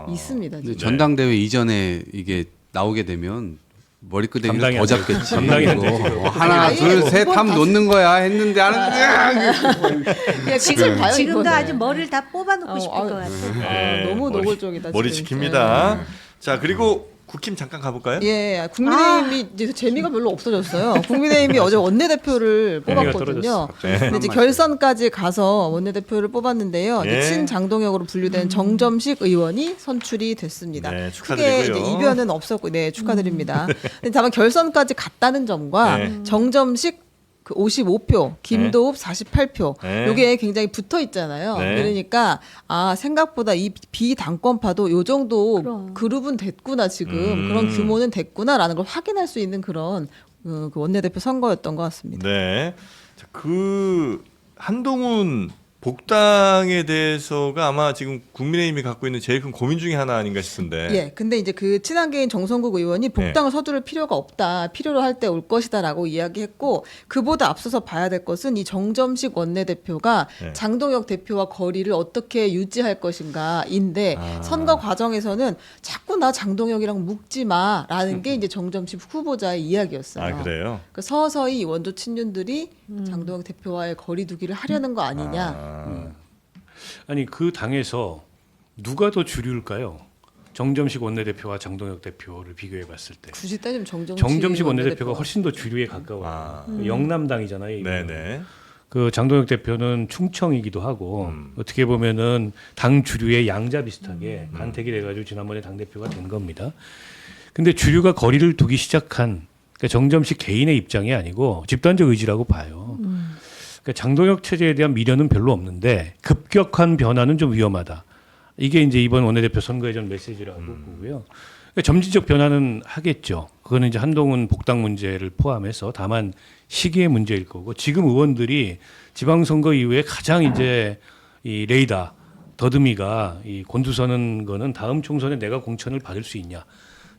있습니다. 근데 지금. 전당대회 이전에 이게 나오게 되면 머리끄댕이를 감당이 더 안 잡겠지. 되지. 감당이 안 되지. 이거. 하나, 아예 둘, 셋 그건 하면 다 놓는 거야 했는데 하는데 그냥 지금 봐요, 지금도 이거는. 아주 머리를 다 뽑아놓고 싶을 것 같아요. 너무 머리- 노골적이다. 머리 지금. 지킵니다. 자, 그리고 국힘 잠깐 가볼까요? 예, 국민의힘이 이제 재미가 별로 없어졌어요. 국민의힘이 어제 원내대표를 재미가 뽑았거든요. 떨어졌어, 근데 이제 결선까지 가서 원내대표를 뽑았는데요. 이제 예. 친장동혁으로 분류된 정점식 의원이 선출이 됐습니다. 네, 크게 축하드리고요. 이제 이변은 없었고, 네, 축하드립니다. 근데 다만 결선까지 갔다는 점과 네. 정점식 그 55표, 김도읍 48표. 네. 요게 굉장히 붙어 있잖아요. 네. 그러니까 생각보다 이 비당권파도 요 정도 그럼. 그룹은 됐구나 지금 그런 규모는 됐구나라는 걸 확인할 수 있는 그런 그 원내대표 선거였던 것 같습니다. 네. 자, 그 한동훈 복당에 대해서가 아마 지금 국민의힘이 갖고 있는 제일 큰 고민 중에 하나 아닌가 싶은데. 예, 근데 이제 그 친한계인 정성국 의원이 복당을 서두를 필요가 없다, 필요로 할 때 올 것이다라고 이야기했고, 그보다 앞서서 봐야 될 것은 이 정점식 원내대표가 네. 장동혁 대표와 거리를 어떻게 유지할 것인가인데 선거 과정에서는 자꾸 나 장동혁이랑 묶지 마라는 게 이제 정점식 후보자의 이야기였어요. 아, 그래요? 그 서서히 원조 친윤들이 장동혁 대표와의 거리두기를 하려는 거 아니냐. 아니 그 당에서 누가 더 주류일까요? 정점식 원내대표와 장동혁 대표를 비교해봤을 때 굳이 따지면 정점식 원내대표가 훨씬 더 주류에 가까워요. 영남당이잖아요. 이분은. 네네. 그 장동혁 대표는 충청이기도 하고 어떻게 보면은 당 주류의 양자 비슷하게 간택이 돼가지고 지난번에 당 대표가 된 겁니다. 근데 주류가 거리를 두기 시작한 그러니까 정점식 개인의 입장이 아니고 집단적 의지라고 봐요. 그러니까 장동혁 체제에 대한 미련은 별로 없는데 급격한 변화는 좀 위험하다. 이게 이제 이번 원내대표 선거의 전 메시지라고 보고요. 그러니까 점진적 변화는 하겠죠. 그거는 이제 한동훈 복당 문제를 포함해서 다만 시기의 문제일 거고 지금 의원들이 지방선거 이후에 가장 이제 이 레이더 더듬이가 이 곤두서는 거는 다음 총선에 내가 공천을 받을 수 있냐.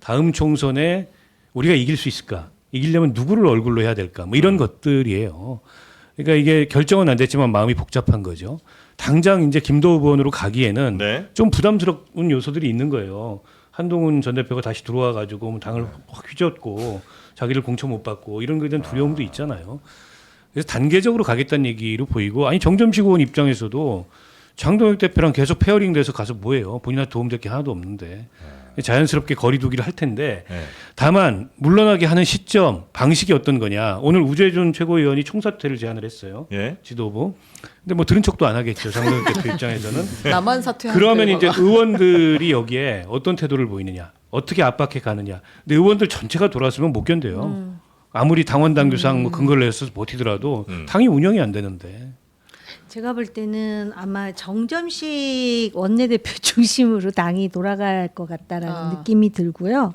다음 총선에 우리가 이길 수 있을까? 이기려면 누구를 얼굴로 해야 될까? 뭐 이런 것들이에요. 그러니까 이게 결정은 안 됐지만 마음이 복잡한 거죠. 당장 이제 김도읍 의원으로 가기에는 네. 좀 부담스러운 요소들이 있는 거예요. 한동훈 전 대표가 다시 들어와 가지고 당을 확 휘젓고 자기를 공천 못 받고 이런 거에 대한 두려움도 있잖아요. 그래서 단계적으로 가겠다는 얘기로 보이고 아니 정점식 의원 입장에서도 장동혁 대표랑 계속 페어링 돼서 가서 뭐해요? 본인한테 도움될 게 하나도 없는데 자연스럽게 거리두기를 할 텐데 네. 다만 물러나게 하는 시점 방식이 어떤 거냐. 오늘 우재준 최고위원이 총사퇴를 제안을 했어요. 예. 지도부. 근데 뭐 들은 척도 안 하겠죠. 장동혁 대표 입장에서는. 나만 사퇴하는 그러면 이제 결과가. 의원들이 여기에 어떤 태도를 보이느냐. 어떻게 압박해 가느냐. 근데 의원들 전체가 돌아서면 못 견뎌요. 아무리 당원 당규상 뭐 근거를 내서 버티더라도 당이 운영이 안 되는데. 제가 볼 때는 아마 정점식 원내대표 중심으로 당이 돌아갈 것 같다라는 느낌이 들고요.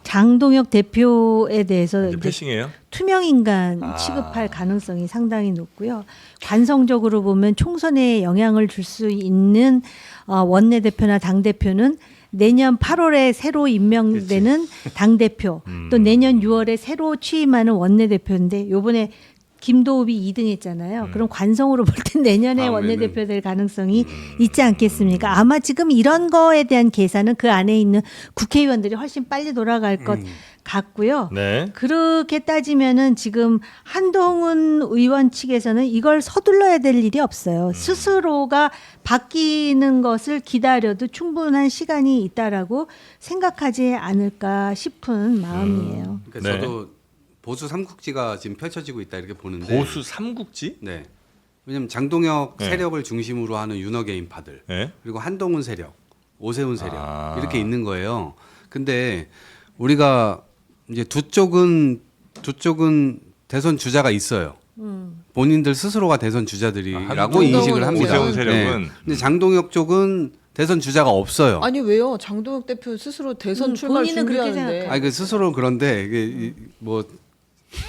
장동혁 대표에 대해서 이제 이제 패싱이에요? 투명 인간 취급할 가능성이 상당히 높고요. 관성적으로 보면 총선에 영향을 줄 수 있는 원내대표나 당대표는 내년 8월에 새로 임명되는 당대표 또 내년 6월에 새로 취임하는 원내대표인데 요번에 김도읍이 2등 했잖아요. 그럼 관성으로 볼 땐 내년에 원내대표 될 가능성이 있지 않겠습니까? 아마 지금 이런 거에 대한 계산은 그 안에 있는 국회의원들이 훨씬 빨리 돌아갈 것 같고요. 네. 그렇게 따지면은 지금 한동훈 의원 측에서는 이걸 서둘러야 될 일이 없어요. 스스로가 바뀌는 것을 기다려도 충분한 시간이 있다라고 생각하지 않을까 싶은 마음이에요. 그러니까 네. 저도 보수 삼국지가 지금 펼쳐지고 있다 이렇게 보는데 보수 삼국지? 네. 왜냐면 장동혁 네. 세력을 중심으로 하는 윤어게인파들 네. 그리고 한동훈 세력, 오세훈 세력 이렇게 있는 거예요. 근데 우리가 이제 두 쪽은 대선 주자가 있어요. 본인들 스스로가 대선 주자들이라고 인식을 합니다. 오세훈 세력은 근데 장동혁 쪽은 대선 주자가 없어요. 아니 왜요? 장동혁 대표 스스로 대선 출마를 본인은 그렇게 준비하는데. 생각해요. 아니 그 스스로 그런데 이게 뭐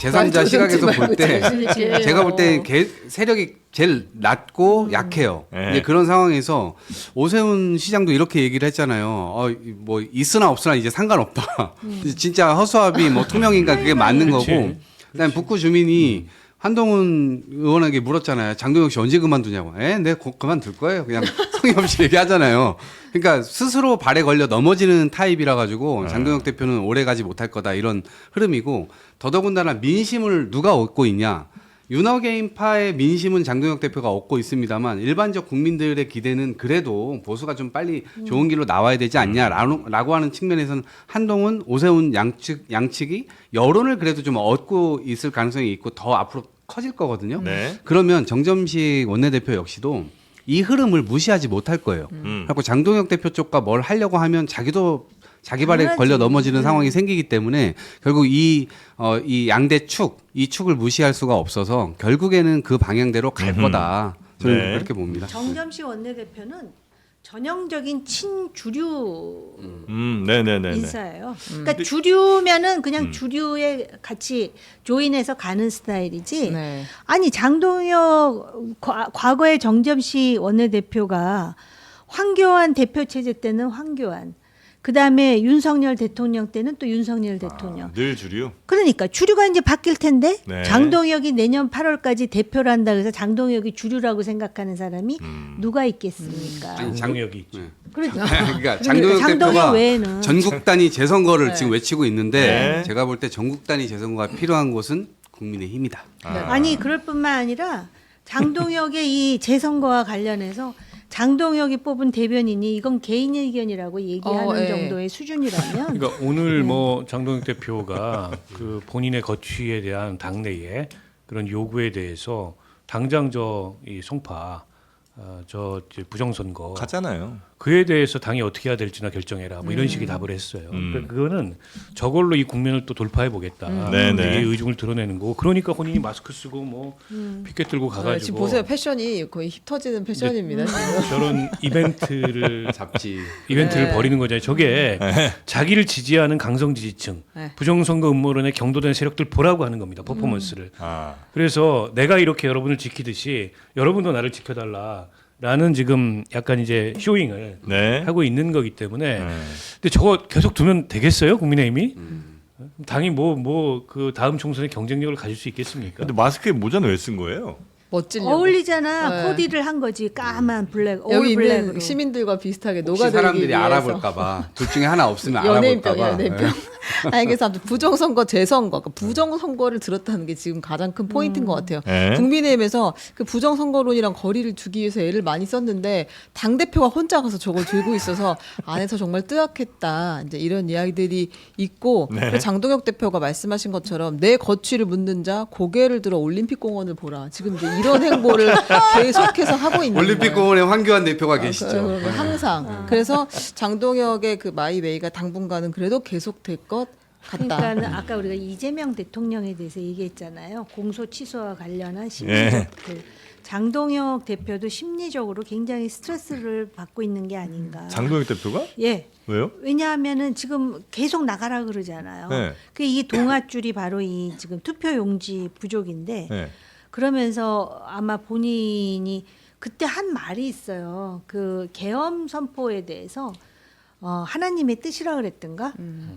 제3자 말도 시각에서 듣지 볼 때 말고 제가 볼 때 세력이 제일 낮고 약해요. 네. 이제 그런 상황에서 오세훈 시장도 이렇게 얘기를 했잖아요. 뭐 있으나 없으나 이제 상관없다. 진짜 허수아비 뭐 투명인가 그게 맞는 그렇지. 거고. 그다음에 북구 주민이 한동훈 의원에게 물었잖아요. 장동혁 씨 언제 그만두냐고. 네, 곧 그만둘 거예요. 그냥 성의 없이 얘기하잖아요. 그러니까 스스로 발에 걸려 넘어지는 타입이라 가지고 장동혁 대표는 오래 가지 못할 거다 이런 흐름이고 더더군다나 민심을 누가 얻고 있냐. 윤어게인파의 민심은 장동혁 대표가 얻고 있습니다만 일반적 국민들의 기대는 그래도 보수가 좀 빨리 좋은 길로 나와야 되지 않냐라고 하는 측면에서는 한동훈, 오세훈 양측이 여론을 그래도 좀 얻고 있을 가능성이 있고 더 앞으로 커질 거거든요. 네. 그러면 정점식 원내대표 역시도 이 흐름을 무시하지 못할 거예요. 그래서 장동혁 대표 쪽과 뭘 하려고 하면 자기도 자기 발에 당연하지. 걸려 넘어지는 상황이 생기기 때문에 결국 이 양대 이 축을 무시할 수가 없어서 결국에는 그 방향대로 갈 거다. 저는 네. 그렇게 봅니다. 정점식 원내대표는 전형적인 친주류 네네네. 인사예요. 그러니까 주류면은 그냥 주류에 같이 조인해서 가는 스타일이지. 네. 아니 장동혁 과거의 정점식 원내대표가 황교안 대표 체제 때는 황교안, 그 다음에 윤석열 대통령 때는 또 윤석열 대통령. 늘 주류. 그러니까 주류가 이제 바뀔 텐데 네. 장동혁이 내년 8월까지 대표를 한다 그래서 장동혁이 주류라고 생각하는 사람이 누가 있겠습니까? 장동혁이 있죠. 그렇죠. 그러니까 장동혁 장동혁 대표가 외에는 전국 단위 재선거를 네. 지금 외치고 있는데 네. 제가 볼 때 전국 단위 재선거가 필요한 곳은 국민의힘이다. 아니 그럴 뿐만 아니라 장동혁의 이 재선거와 관련해서 장동혁이 뽑은 대변인이 이건 개인 의견이라고 얘기하는 예. 정도의 수준이라면 그러니까 오늘 뭐 장동혁 대표가 그 본인의 거취에 대한 당내의 그런 요구에 대해서 당장 이 송파 이제 부정선거 가잖아요. 그에 대해서 당이 어떻게 해야 될지나 결정해라 뭐 이런 식의 답을 했어요. 그러니까 그거는 저걸로 이 국면을 또 돌파해 보겠다. 네네. 이 의중을 드러내는 거고 그러니까 본인이 마스크 쓰고 뭐 피켓 들고 네, 가가지고 지금 보세요. 패션이 거의 힙 터지는 패션입니다. 지금. 저런 이벤트를 잡지. 이벤트를 네. 벌이는 거잖아요. 저게 자기를 지지하는 강성 지지층, 네. 부정선거 음모론에 경도된 세력들 보라고 하는 겁니다. 퍼포먼스를. 그래서 내가 이렇게 여러분을 지키듯이 여러분도 나를 지켜달라라는 지금 약간 이제 쇼잉을 네. 하고 있는 거기 때문에. 근데 저거 계속 두면 되겠어요, 국민의힘이? 당이 그 다음 총선에 경쟁력을 가질 수 있겠습니까? 근데 마스크에 모자는 왜 쓴 거예요? 멋지려고. 어울리잖아. 네. 코디를 한 거지. 까만 블랙, 올 여기 블랙으로. 있는 시민들과 비슷하게 혹시 녹아들기 사람들이 위해서. 알아볼까봐 둘 중에 하나 없으면 연예인병, 알아볼까봐. 연예인병. 아니 그래서 아무튼 부정선거, 재선거, 그러니까 부정선거를 들었다는 게 지금 가장 큰 포인트인 것 같아요. 네. 국민의힘에서 그 부정선거론이랑 거리를 두기 위해서 애를 많이 썼는데 당 대표가 혼자 가서 저걸 들고 있어서 안에서 정말 뜨악했다. 이제 이런 이야기들이 있고 그래서 장동혁 대표가 말씀하신 것처럼 내 거취를 묻는 자 고개를 들어 올림픽공원을 보라. 지금 이제 이런 행보를 계속해서 하고 있는 거예요. 올림픽공원에 황교안 대표가 계시죠. 항상. 그래서 장동혁의 그 마이웨이가 당분간은 그래도 계속될 것 같다. 그러니까는 아까 우리가 이재명 대통령에 대해서 얘기했잖아요. 공소 취소와 관련한 예. 심리적 장동혁 대표도 심리적으로 굉장히 스트레스를 받고 있는 게 아닌가. 장동혁 대표가? 예. 왜요? 왜냐하면은 지금 계속 나가라 그러잖아요. 네. 이 동아줄이 바로 이 지금 투표 용지 부족인데 네. 그러면서 아마 본인이 그때 한 말이 있어요. 그 계엄 선포에 대해서 하나님의 뜻이라 그랬던가?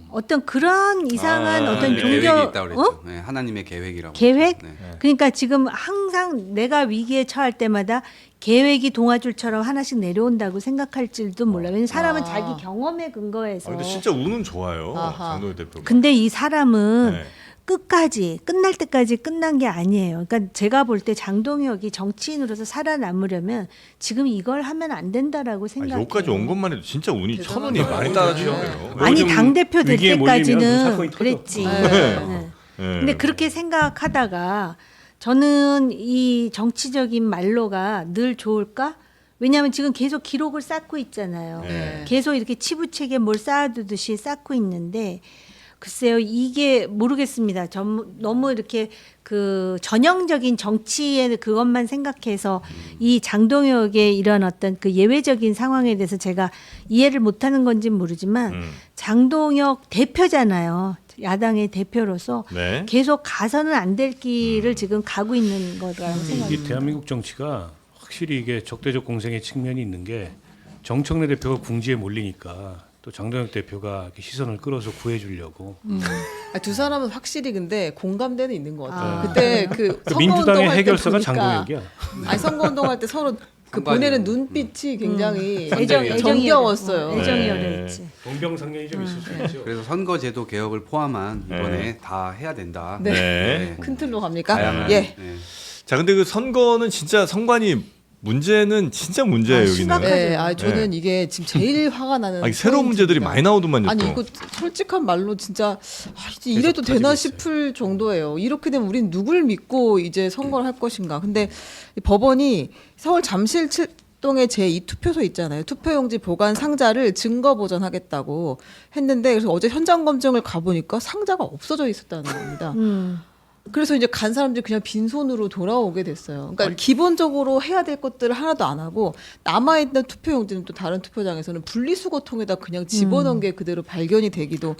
어떤 그런 이상한 어떤 네. 계획이 종교 있다고 그랬죠. 네, 하나님의 계획이라고. 계획? 네. 그러니까 지금 항상 내가 위기에 처할 때마다 계획이 동아줄처럼 하나씩 내려온다고 생각할지도 몰라요. 왜냐면 사람은 자기 경험에 근거해서. 근데 진짜 운은 좋아요. 아하. 장동혁 대표가. 근데 이 사람은 네. 끝까지 끝날 때까지 끝난 게 아니에요. 그러니까 제가 볼 때 장동혁이 정치인으로서 살아남으려면 지금 이걸 하면 안 된다라고 생각해요. 여기까지 온 것만 해도 진짜 운이 대단하다. 천 원이 많이 따라주네요. 아니 좀 당 대표 될 위기에 몰리면 그 때까지는 사건이 터져. 그랬지. 네. 네. 네. 근데 그렇게 생각하다가 저는 이 정치적인 말로가 늘 좋을까? 왜냐하면 지금 계속 기록을 쌓고 있잖아요. 네. 계속 이렇게 치부책에 뭘 쌓아두듯이 쌓고 있는데 글쎄요, 이게 모르겠습니다. 너무 이렇게 그 전형적인 정치의 그것만 생각해서 이 장동혁의 이런 어떤 그 예외적인 상황에 대해서 제가 이해를 못하는 건지는 모르지만 장동혁 대표잖아요. 야당의 대표로서 네. 계속 가서는 안 될 길을 지금 가고 있는 거라고 이게 생각합니다. 대한민국 정치가 확실히 이게 적대적 공생의 측면이 있는 게 정청래 대표가 궁지에 몰리니까 또 장동혁 대표가 이렇게 시선을 끌어서 구해주려고 두 사람은 확실히 근데 공감대는 있는 것 같아요. 아, 그때 그 그러니까 민주당의 선거운동할 때 해결사가 보니까 장동혁이야. 아니 선거운동할 때 서로 그 보내는 눈빛이 굉장히 애정이 정겨웠어요. 애정이 네. 열려있지. 동병상련이 좀 있을 수 있죠. 그래서 선거제도 개혁을 포함한 이번에 네. 다 해야 된다. 네. 큰 틀로 갑니까? 다양한, 예. 네. 자, 근데 그 선거는 진짜 선관위 문제는 진짜 문제예요, 여기는. 심각하죠. 네, 저는 이게 지금 제일 화가 나는 아니, 새로운 문제들이 포인트입니다. 많이 나오더만요. 아니 또. 이거 솔직한 말로 진짜 이제 이래도 되나 싶을 정도예요. 이렇게 되면 우린 누굴 믿고 이제 선거를 할 것인가. 근데 이 법원이 서울 잠실 동의 제2 투표소 있잖아요. 투표용지 보관 상자를 증거 보존하겠다고 했는데 그래서 어제 현장 검증을 가보니까 상자가 없어져 있었다는 겁니다. 그래서 이제 간 사람들이 그냥 빈손으로 돌아오게 됐어요. 그러니까 기본적으로 해야 될 것들을 하나도 안 하고 남아있는 투표용지는 또 다른 투표장에서는 분리수거통에다 그냥 집어넣은 게 그대로 발견이 되기도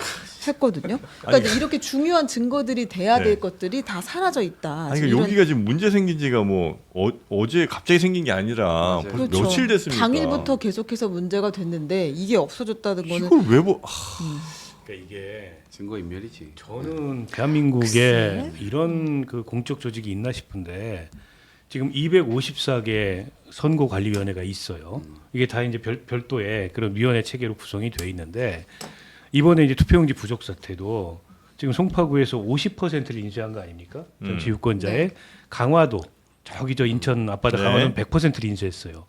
했거든요. 그러니까 이제 이렇게 중요한 증거들이 돼야 네. 될 것들이 다 사라져 있다. 아니, 지금 그러니까 이런- 여기가 지금 문제 생긴 지가 뭐 어제 갑자기 생긴 게 아니라 벌써 그렇죠. 며칠 됐습니까? 당일부터 계속해서 문제가 됐는데 이게 없어졌다는 거는 이걸 왜 보? 그러니까 이게 증거 인멸이지. 저는 대한민국에 이런 그 공적 조직이 있나 싶은데 지금 254개 선거관리위원회가 있어요. 이게 다 이제 별도의 그런 위원회 체계로 구성이 돼 있는데 이번에 이제 투표용지 부족 사태도 지금 송파구에서 50%를 인쇄한 거 아닙니까? 정치 유권자의 강화도 저기 저 인천 앞바다 네. 강화도는 100%를 인쇄했어요.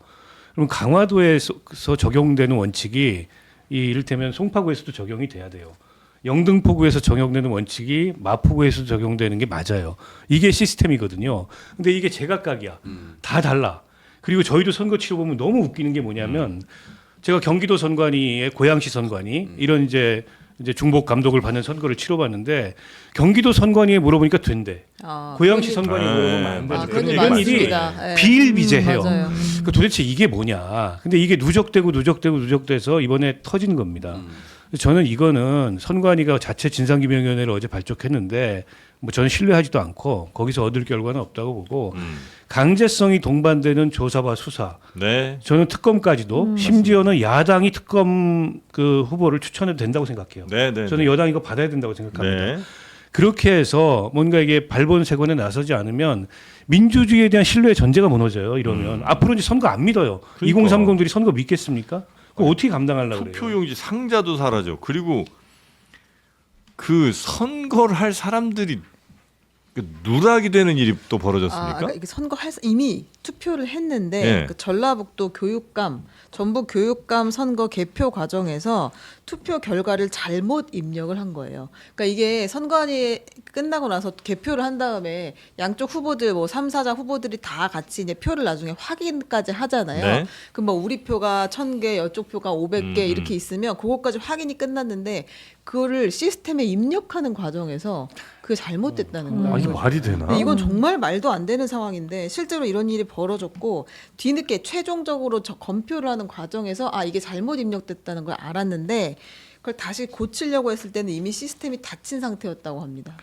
그럼 강화도에서 적용되는 원칙이 이 이를테면 송파구에서도 적용이 돼야 돼요. 영등포구에서 적용되는 원칙이 마포구에서 적용되는 게 맞아요. 이게 시스템이거든요. 근데 이게 제각각이야. 다 달라. 그리고 저희도 선거 치러보면 너무 웃기는 게 뭐냐면 제가 경기도 선관위의 고양시 선관위 이런 이제 중복 감독을 받는 선거를 치러봤는데 경기도 선관위에 물어보니까 된대. 고양시 선관위에 물어보면 안 된대. 그런 일 이런 일이 많습니다. 예. 비일비재해요. 맞아요. 그 도대체 이게 뭐냐. 근데 이게 누적돼서 이번에 터진 겁니다. 저는 이거는 선관위가 자체 진상규명위원회를 어제 발족했는데 뭐 저는 신뢰하지도 않고 거기서 얻을 결과는 없다고 보고 강제성이 동반되는 조사와 수사. 네. 저는 특검까지도 심지어는 야당이 특검 그 후보를 추천해도 된다고 생각해요. 네, 네. 저는 여당이 이거 받아야 된다고 생각합니다. 네. 그렇게 해서 뭔가 이게 발본색원에 나서지 않으면 민주주의에 대한 신뢰의 전제가 무너져요. 이러면 앞으로 이제 선거 안 믿어요. 그러니까. 2030들이 선거 믿겠습니까? 그거 어떻게 감당하려고 그래요? 투표용지 상자도 사라져. 그리고 그 선거를 할 사람들이 그 누락이 되는 일이 또 벌어졌습니까? 그러니까 이게 이미 투표를 했는데 네. 그 전라북도 교육감, 전북 교육감 선거 개표 과정에서 투표 결과를 잘못 입력을 한 거예요. 그러니까 이게 선관위 끝나고 나서 개표를 한 다음에 양쪽 후보들 뭐 3, 4자 후보들이 다 같이 이제 표를 나중에 확인까지 하잖아요. 네. 그럼 뭐 우리 표가 1000개, 이쪽 표가 500개 이렇게 있으면 그것까지 확인이 끝났는데 그거를 시스템에 입력하는 과정에서 그게 잘못됐다는 거예요. 아, 이게 말이 되나? 근데 이건 정말 말도 안 되는 상황인데 실제로 이런 일이 벌어졌고 뒤늦게 최종적으로 검표를 하는 과정에서 이게 잘못 입력됐다는 걸 알았는데 그걸 다시 고치려고 했을 때는 이미 시스템이 닫힌 상태였다고 합니다.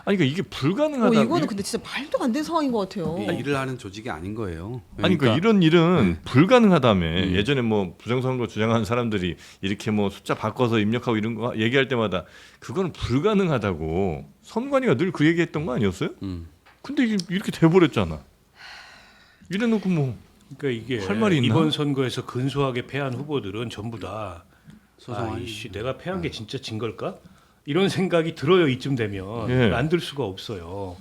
아니 그러니까 이게 불가능하다. 이거는 근데 진짜 말도 안 되는 상황인 것 같아요. 일을 하는 조직이 아닌 거예요. 아니 그러니까 이런 일은 불가능하다며. 음. 예전에 뭐 부정선거 주장하는 사람들이 이렇게 뭐 숫자 바꿔서 입력하고 이런 거 얘기할 때마다 그거는 불가능하다고 선관위가 늘 그 얘기했던 거 아니었어요? 근데 이게 이렇게 돼버렸잖아. 이래놓고 뭐 그러니까 이게 할 말이 있나? 이번 선거에서 근소하게 패한 후보들은 전부 다 소송하니. 아이씨 내가 패한 게 진짜 진 걸까? 이런 생각이 들어요. 이쯤 되면 예. 안 들 수가 없어요.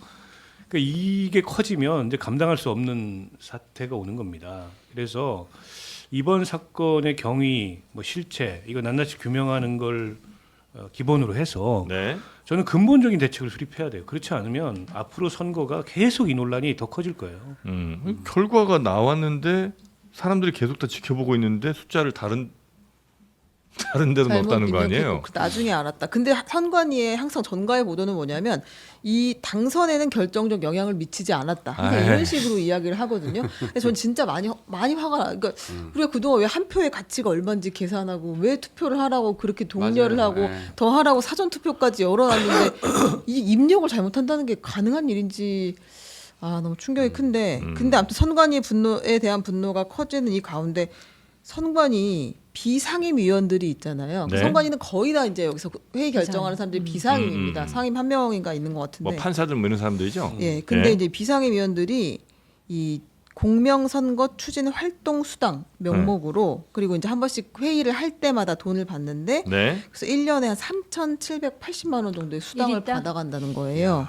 그러니까 이게 커지면 이제 감당할 수 없는 사태가 오는 겁니다. 그래서 이번 사건의 경위, 뭐 실체 이거 낱낱이 규명하는 걸 기본으로 해서 네. 저는 근본적인 대책을 수립해야 돼요. 그렇지 않으면 앞으로 선거가 계속 이 논란이 더 커질 거예요. 결과가 나왔는데 사람들이 계속 다 지켜보고 있는데 숫자를 다른 다른 데도 넣었다는 거 아니에요? 나중에 알았다. 근데 선관위의 항상 전가의 보도는 뭐냐면 이 당선에는 결정적 영향을 미치지 않았다. 항상 이런 식으로 이야기를 하거든요. 근데 전 진짜 많이 화가 나. 그러니까 우리가 그동안 왜 한 표의 가치가 얼마인지 계산하고 왜 투표를 하라고 그렇게 독려를 맞아요. 하고 네. 더 하라고 사전 투표까지 열어놨는데 이 입력을 잘못한다는 게 가능한 일인지 너무 충격이 큰데 근데 아무튼 선관위 분노에 대한 분노가 커지는 이 가운데 선관위 비상임위원들이 있잖아요. 그 네. 선관위는 거의 다 이제 여기서 회의 결정하는 사람들이 비상임입니다. 상임 한 명인가 있는 것 같은데. 뭐 판사들 뭐 이런 사람들이죠. 예, 근데 네. 이제 비상임위원들이 이 공명선거 추진 활동 수당 명목으로 그리고 이제 한 번씩 회의를 할 때마다 돈을 받는데 네. 그래서 1년에 한 3,780만 원 정도의 수당을 일당? 받아간다는 거예요.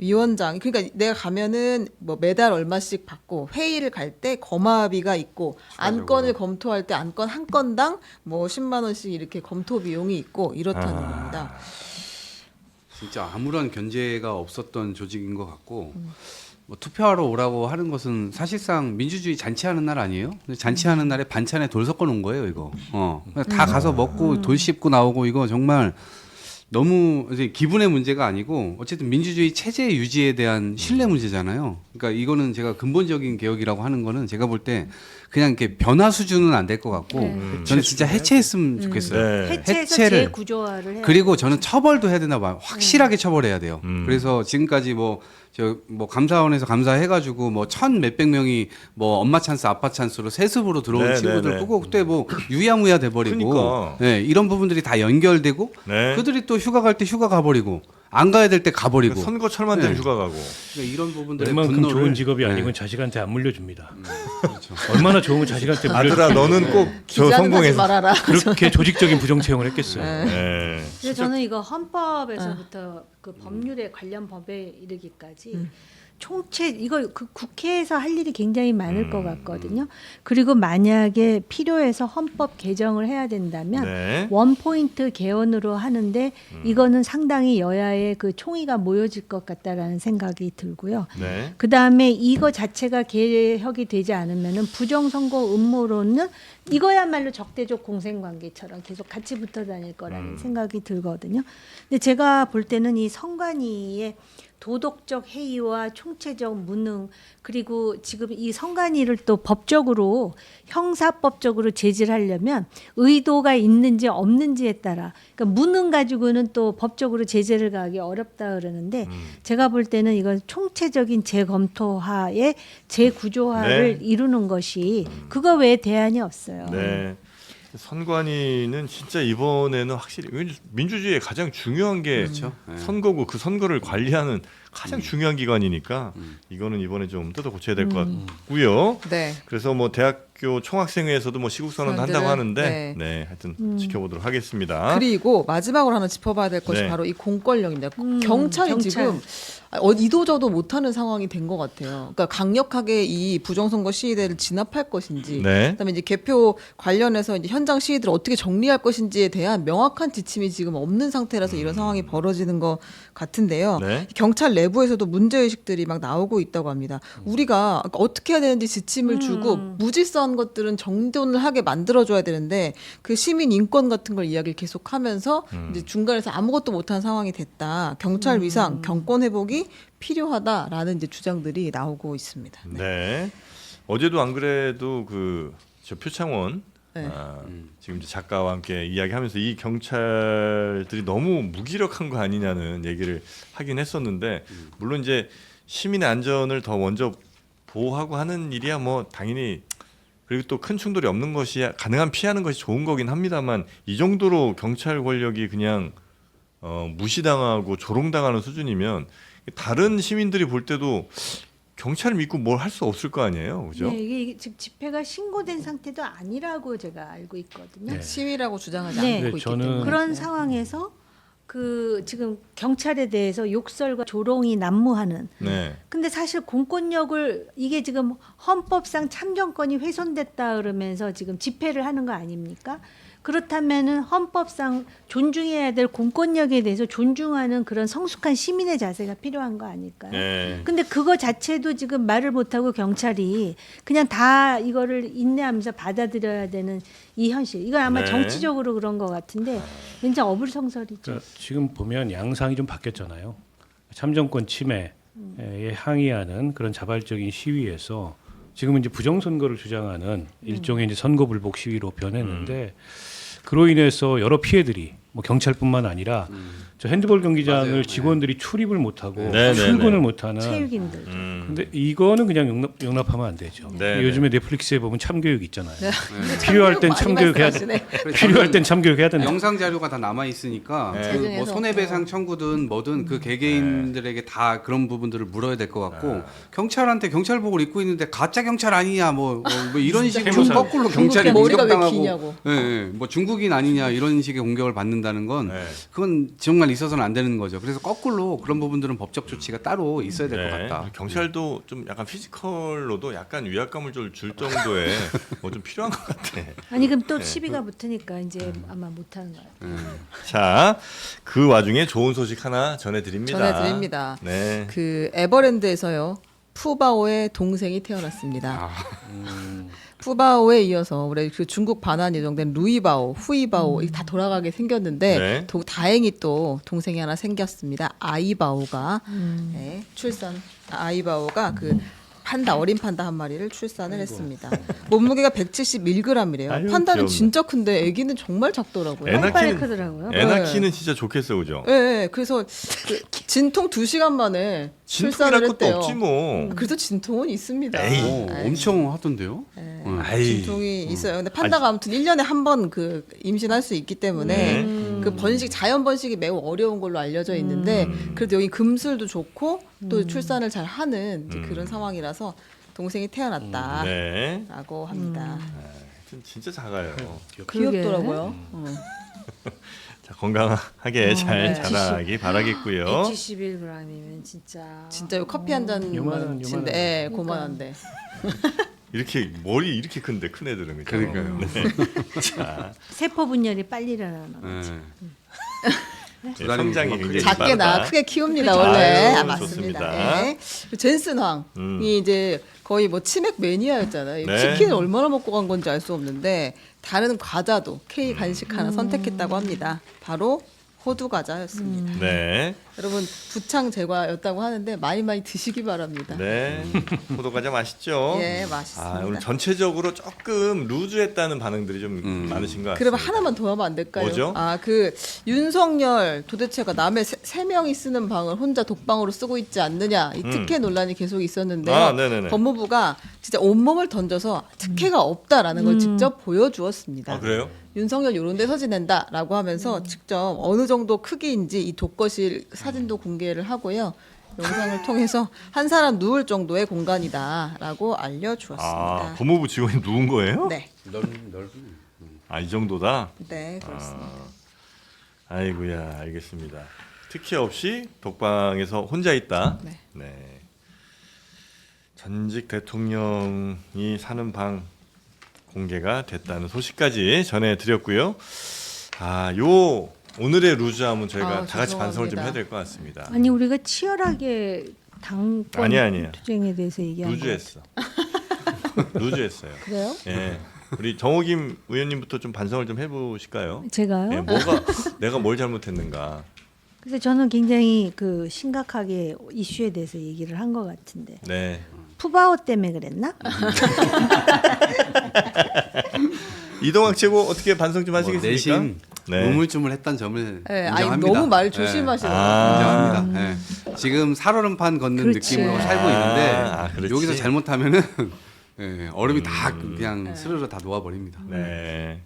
위원장 그러니까 내가 가면은 뭐 매달 얼마씩 받고 회의를 갈 때 거마비가 있고 안건을 검토할 때 안건 한 건당 뭐 10만 원씩 이렇게 검토 비용이 있고 이렇다는 겁니다. 진짜 아무런 견제가 없었던 조직인 것 같고 뭐 투표하러 오라고 하는 것은 사실상 민주주의 잔치하는 날 아니에요? 근데 잔치하는 날에 반찬에 돌 섞어 놓은 거예요 이거. 그냥 다 가서 먹고 돌 씹고 나오고 이거 정말 너무 이제 기분의 문제가 아니고 어쨌든 민주주의 체제 유지에 대한 신뢰 문제잖아요. 그러니까 이거는 제가 근본적인 개혁이라고 하는 거는 제가 볼 때 그냥 이렇게 변화 수준은 안 될 것 같고 저는 진짜 해체했으면 좋겠어요. 네. 해체해서 해체를. 재구조화를 해야 그리고 저는 처벌도 해야 되나 봐요. 확실하게 처벌해야 돼요. 음. 그래서 지금까지 뭐 감사원에서 감사해가지고 뭐 1,000 몇백 명이 뭐 엄마 찬스, 아빠 찬스로 세습으로 들어온 네, 친구들 네, 네. 끄고 그때 뭐 유야무야 돼버리고, 그러니까. 네, 이런 부분들이 다 연결되고 네. 그들이 또 휴가 갈 때 휴가 가버리고 안 가야 될 때 가버리고 그러니까 선거철만 되면 네. 휴가 가고. 그러니까 이런 부분들의 웬만큼 분노를 좋은 직업이 네. 아니고 자식한테 안 물려줍니다. 그렇죠. 얼마나 좋으면 자식한테 아들아 너는 꼭 저 기자는 하지 성공해서. 말아라. 그렇게 조직적인 부정 채용을 했겠어요. 네. 그래서 저는 이거 헌법에서부터 그 법률에 관련 법에 이르기까지 총체 이거 그 국회에서 할 일이 굉장히 많을 것 같거든요. 그리고 만약에 필요해서 헌법 개정을 해야 된다면 네. 원 포인트 개헌으로 하는데 이거는 상당히 여야의 그 총의가 모여질 것 같다라는 생각이 들고요. 네. 그 다음에 이거 자체가 개혁이 되지 않으면은 부정선거 음모론은 이거야말로 적대적 공생관계처럼 계속 같이 붙어 다닐 거라는 생각이 들거든요. 근데 제가 볼 때는 이 선관위의 도덕적 해이와 총체적 무능 그리고 지금 이 선관위를 또 법적으로 형사법적으로 제지를 하려면 의도가 있는지 없는지에 따라 그러니까 무능 가지고는 또 법적으로 제재를 가기 어렵다 그러는데 제가 볼 때는 이건 총체적인 재검토하에 재구조화를 네. 이루는 것이 그거 외에 대안이 없어요. 네. 선관위는 진짜 이번에는 확실히 민주주의의 가장 중요한 게 그렇죠. 네. 선거고 그 선거를 관리하는 가장 중요한 기관이니까 이거는 이번에 좀 뜯어 고쳐야 될 것 같고요. 네. 그래서 뭐 대학교 총학생회에서도 뭐 시국선언도 한다고 선언들을, 하는데 네, 하여튼 지켜보도록 하겠습니다. 그리고 마지막으로 하나 짚어봐야 될 것이 네. 바로 이 공권력입니다. 경찰이 지금 이도저도 못하는 상황이 된 것 같아요. 그러니까 강력하게 이 부정선거 시위대를 진압할 것인지, 네. 그다음에 이제 개표 관련해서 이제 현장 시위들을 어떻게 정리할 것인지에 대한 명확한 지침이 지금 없는 상태라서 이런 상황이 벌어지는 것 같은데요. 네. 경찰 내부에서도 문제 의식들이 막 나오고 있다고 합니다. 우리가 어떻게 해야 되는지 지침을 주고 무질서한 것들은 정돈을 하게 만들어줘야 되는데 그 시민 인권 같은 걸 이야기를 계속하면서 이제 중간에서 아무것도 못한 상황이 됐다. 경찰 위상, 경권 회복이 필요하다라는 이제 주장들이 나오고 있습니다. 네. 어제도 안 그래도 저 표창원 네. 지금 이제 작가와 함께 이야기하면서 이 경찰들이 너무 무기력한 거 아니냐는 얘기를 하긴 했었는데 물론 이제 시민의 안전을 더 먼저 보호하고 하는 일이야 뭐 당연히 그리고 또 큰 충돌이 없는 것이 가능한 피하는 것이 좋은 거긴 합니다만 이 정도로 경찰 권력이 그냥 무시당하고 조롱당하는 수준이면 다른 시민들이 볼 때도 경찰을 믿고 뭘 할 수 없을 거 아니에요, 그죠? 네, 이게 지금 집회가 신고된 상태도 아니라고 제가 알고 있거든요. 네. 시위라고 주장하지 네. 않고 있기 저는 때문에 그런 상황에서 그 지금 경찰에 대해서 욕설과 조롱이 난무하는. 네. 근데 사실 공권력을 이게 지금 헌법상 참정권이 훼손됐다 그러면서 지금 집회를 하는 거 아닙니까? 그렇다면은 헌법상 존중해야 될 공권력에 대해서 존중하는 그런 성숙한 시민의 자세가 필요한 거 아닐까요? 네. 근데 그거 자체도 지금 말을 못하고 경찰이 그냥 다 이거를 인내하면서 받아들여야 되는 이 현실. 이건 아마 네. 정치적으로 그런 것 같은데 굉장히 어불성설이죠. 그러니까 지금 보면 양상이 좀 바뀌었잖아요. 참정권 침해에 항의하는 그런 자발적인 시위에서 지금은 이제 부정선거를 주장하는 일종의 이제 선거 불복 시위로 변했는데 그로 인해서 여러 피해들이 뭐 경찰뿐만 아니라 저 핸드볼 경기장을 맞아요. 직원들이 출입을 못하고 네, 네, 출근을 네. 못하는. 체육인들. 근데 이거는 그냥 용납하면 안 되죠. 네, 요즘에 넷플릭스에 보면 참교육 있잖아요. 네. 필요할 땐 많이 참교육해야 돼. 말씀하시네. 필요할 땐 참교육해야 된다. 영상 자료가 다 남아 있으니까 네. 그 뭐 재중에서. 손해배상 청구든 뭐든 그 개개인들에게 다 그런 부분들을 물어야 될 것 같고 경찰한테 경찰복을 입고 있는데 가짜 경찰 아니냐 뭐 이런 식으로 해모사. 거꾸로 경찰이 머리가 왜 공격당하고 기냐고. 예, 예. 뭐 중국인 아니냐 이런 식의 공격을 받는다는 건 네. 그건 정말 있어서는 안 되는 거죠. 그래서 거꾸로 그런 부분들은 법적 조치가 따로 있어야 될 것 네. 같다. 경찰도 좀 약간 피지컬로도 약간 위압감을 줄 정도의 뭐 좀 필요한 것 같아. 아니 그럼 또 시비가 붙으니까 이제 아마 못하는 것 같아요. 자, 그 와중에 좋은 소식 하나 전해드립니다. 전해드립니다. 네. 그 에버랜드에서요 푸바오의 동생이 태어났습니다. 푸바오에 이어서 우리 그 중국 반환 예정된 루이바오, 후이바오 이게 다 돌아가게 생겼는데 네. 더욱 다행히 또 동생이 하나 생겼습니다. 아이바오가 네, 출산. 아이바오가 그 판다 어린 판다 한 마리를 출산을 했습니다. 몸무게가 171g이래요. 아유, 판다는 귀엽네. 진짜 큰데 아기는 정말 작더라고요. 애나 빨리 키는- 크더라고요. 애나 키는 진짜 좋겠어, 그죠? 예, 예. 그래서 그 진통 2시간 만에 출산을 진통이랄 것도 했대요. 없지 뭐. 그래도 진통은 있습니다. 에이. 엄청 하던데요. 네. 아이. 진통이 있어요. 근데 판다가 아무튼 1년에 한 번 그 임신할 수 있기 때문에 그 번식 자연 번식이 매우 어려운 걸로 알려져 있는데 그래도 여기 금술도 좋고 또 출산을 잘 하는 이제 그런 상황이라서 동생이 태어났다라고 네. 합니다. 진짜 작아요. 귀엽더라고요. 자, 건강하게 잘 네. 자라기 바라겠고요. 171g이면 진짜. 진짜 요 커피 한 잔 요만한, 치인데, 예, 고만한데. 이렇게 머리 이렇게 큰데 큰 애들은 그죠? 그러니까요. 자, 세포 분열이 빨리 일어나는 거지. 예, 성장이 굉장히 작게 나 빠르다. 크게 키웁니다 그렇죠. 원래. 아유, 아, 맞습니다. 좋습니다. 네. 젠슨 황이 이제 거의 뭐 치맥 매니아였잖아요. 네. 치킨을 얼마나 먹고 간 건지 알 수 없는데 다른 과자도 K 간식 하나 선택했다고 합니다. 바로 호두 과자였습니다. 네. 여러분 부창 제과였다고 하는데 많이 많이 드시기 바랍니다. 네. 포도 과자 맛있죠? 예, 맛있습니다. 아, 오늘 전체적으로 조금 루즈했다는 반응들이 좀 많으신 것 같습니다. 그러면 하나만 더 하면 안 될까요? 뭐죠? 아, 그 윤석열 도대체가 남의 세 명이 쓰는 방을 혼자 독방으로 쓰고 있지 않느냐 이 특혜 논란이 계속 있었는데요. 아, 네네네. 법무부가 진짜 온몸을 던져서 특혜가 없다라는 걸 직접 보여주었습니다. 아, 그래요? 윤석열 요런 데 서지낸다라고 하면서 직접 어느 정도 크기인지 이 독거실 사진도 공개를 하고요. 영상을 통해서 한 사람 누울 정도의 공간이다라고 알려주었습니다. 아, 법무부 직원이 누운 거예요? 네, 아, 이 정도다? 네 그렇습니다. 아이고야, 알겠습니다. 특혜 없이 독방에서 혼자 있다. 네. 전직 대통령이 사는 방 공개가 됐다는 소식까지 전해드렸고요. 아, 요 오늘의 루즈함은 저희가 아, 다 같이 반성을 좀 죄송합니다. 해야 될 것 같습니다. 아니 우리가 치열하게 당권 아니에요. 투쟁에 대해서 얘기한 거 루즈했어. 루즈했어요. 그래요? 예. 우리 정호김 의원님부터 좀 반성을 좀 해보실까요? 제가요? 예, 뭐가 내가 뭘 잘못했는가? 그래서 저는 굉장히 그 심각하게 이슈에 대해서 얘기를 한 것 같은데 네. 푸바오 때문에 그랬나? 이동학 최고 어떻게 반성 좀 하시겠습니까? 내심 네. 우물쭈물했던 점을 네, 아니 인정합니다. 너무 말 네. 조심하시더라고요. 인정합니다. 네. 지금 살얼음판 걷는 그렇지. 느낌으로 살고 있는데 아, 그렇지. 여기서 잘못하면은 얼음이 다 그냥 스르르 다 녹아버립니다. 네.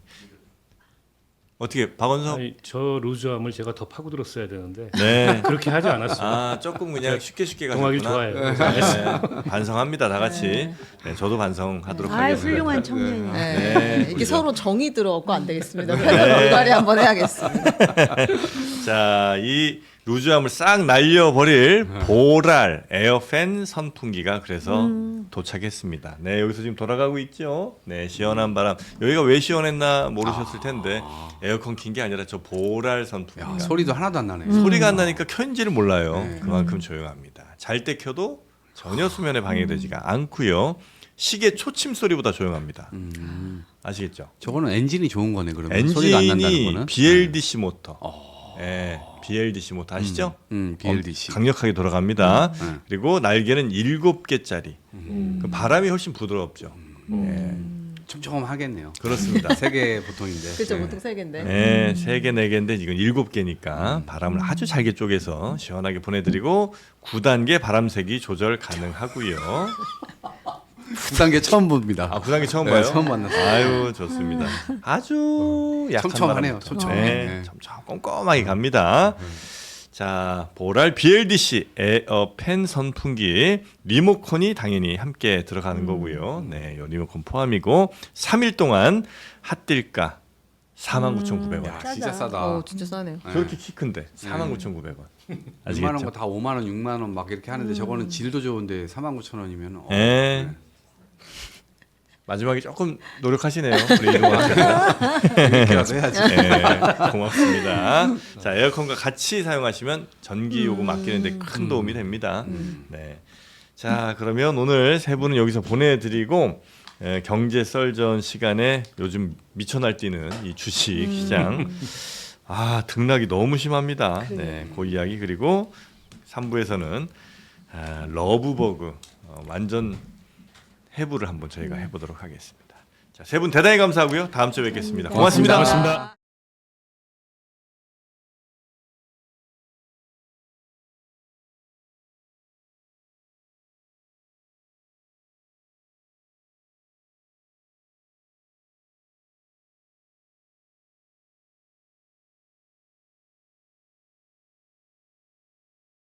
어떻게 박원석? 아니, 저 루즈함을 제가 더 파고들었어야 되는데 네. 그렇게 하지 않았어요. 아, 조금 그냥 쉽게 동학이 가셨구나. 좋아요. 네. 반성합니다, 다 같이. 네, 저도 반성하도록 아 하겠습니다. 훌륭한 청년이야. 네. 이게 그죠. 서로 정이 들어갖고 안 되겠습니다. 편협 분갈이 한번 해야겠습니다. 자, 이 루즈함을 싹 날려버릴 보랄 에어팬 선풍기가 그래서 도착했습니다. 네, 여기서 지금 돌아가고 있죠. 네, 시원한 바람. 여기가 왜 시원했나 모르셨을 텐데 에어컨 킨 게 아니라 저 보랄 선풍기가 야, 소리도 하나도 안 나네. 소리가 안 나니까 켠지를 몰라요. 네. 그만큼 조용합니다. 잘 때 켜도 전혀 수면에 방해되지가 않고요. 시계 초침 소리보다 조용합니다. 아시겠죠? 저거는 엔진이 좋은 거네. 그러면 소리가 안 난다는 엔진이 거는. BLDC 모터. BLDC 모터 아시죠? BLDC. 강력하게 돌아갑니다. 음. 그리고 날개는 7개짜리. 그 바람이 훨씬 부드럽죠. 예, 촘촘하겠네요. 그렇습니다. 세계 보통인데. 그렇죠. 네. 보통 3개인데. 네, 3개, 4개인데 이건 7개니까 바람을 아주 잘게 쪼개서 시원하게 보내드리고 9단계 바람세기 조절 가능하고요. 9단계 처음 봅니다. 아, 9단계 처음 네, 봐요? 처음 만났어요. 아유, 좋습니다. 아주 약한 촘촘하네요, 바람부터. 촘촘해. 네, 네. 촘촘 꼼꼼하게 갑니다. 자, 보랄 BLDC 에어팬 선풍기 리모컨이 당연히 함께 들어가는 거고요. 네, 요 리모컨 포함이고 3일 동안 핫딜가 49,900원. 야, 진짜 싸다. 진짜 싸네요. 저렇게 키 큰데 49,900원. 6만 아시겠죠? 원 거 다 5만 원, 6만 원 막 이렇게 하는데 저거는 질도 좋은데 49,000원이면 네. 마지막에 조금 노력하시네요. 우리 이동환 이렇게라도 해야지. 네, 고맙습니다. 자, 에어컨과 같이 사용하시면 전기 요금 아끼는데 큰 도움이 됩니다. 네. 자, 그러면 오늘 세 분은 여기서 보내드리고 경제 썰전 시간에 요즘 미쳐 날뛰는 이 주식 시장 등락이 너무 심합니다. 네, 그 이야기 그리고 3부에서는 러브버그 완전 해부를 한번 저희가 해보도록 하겠습니다. 자, 세 분 대단히 감사하고요. 다음 주에 뵙겠습니다. 고맙습니다. 고맙습니다.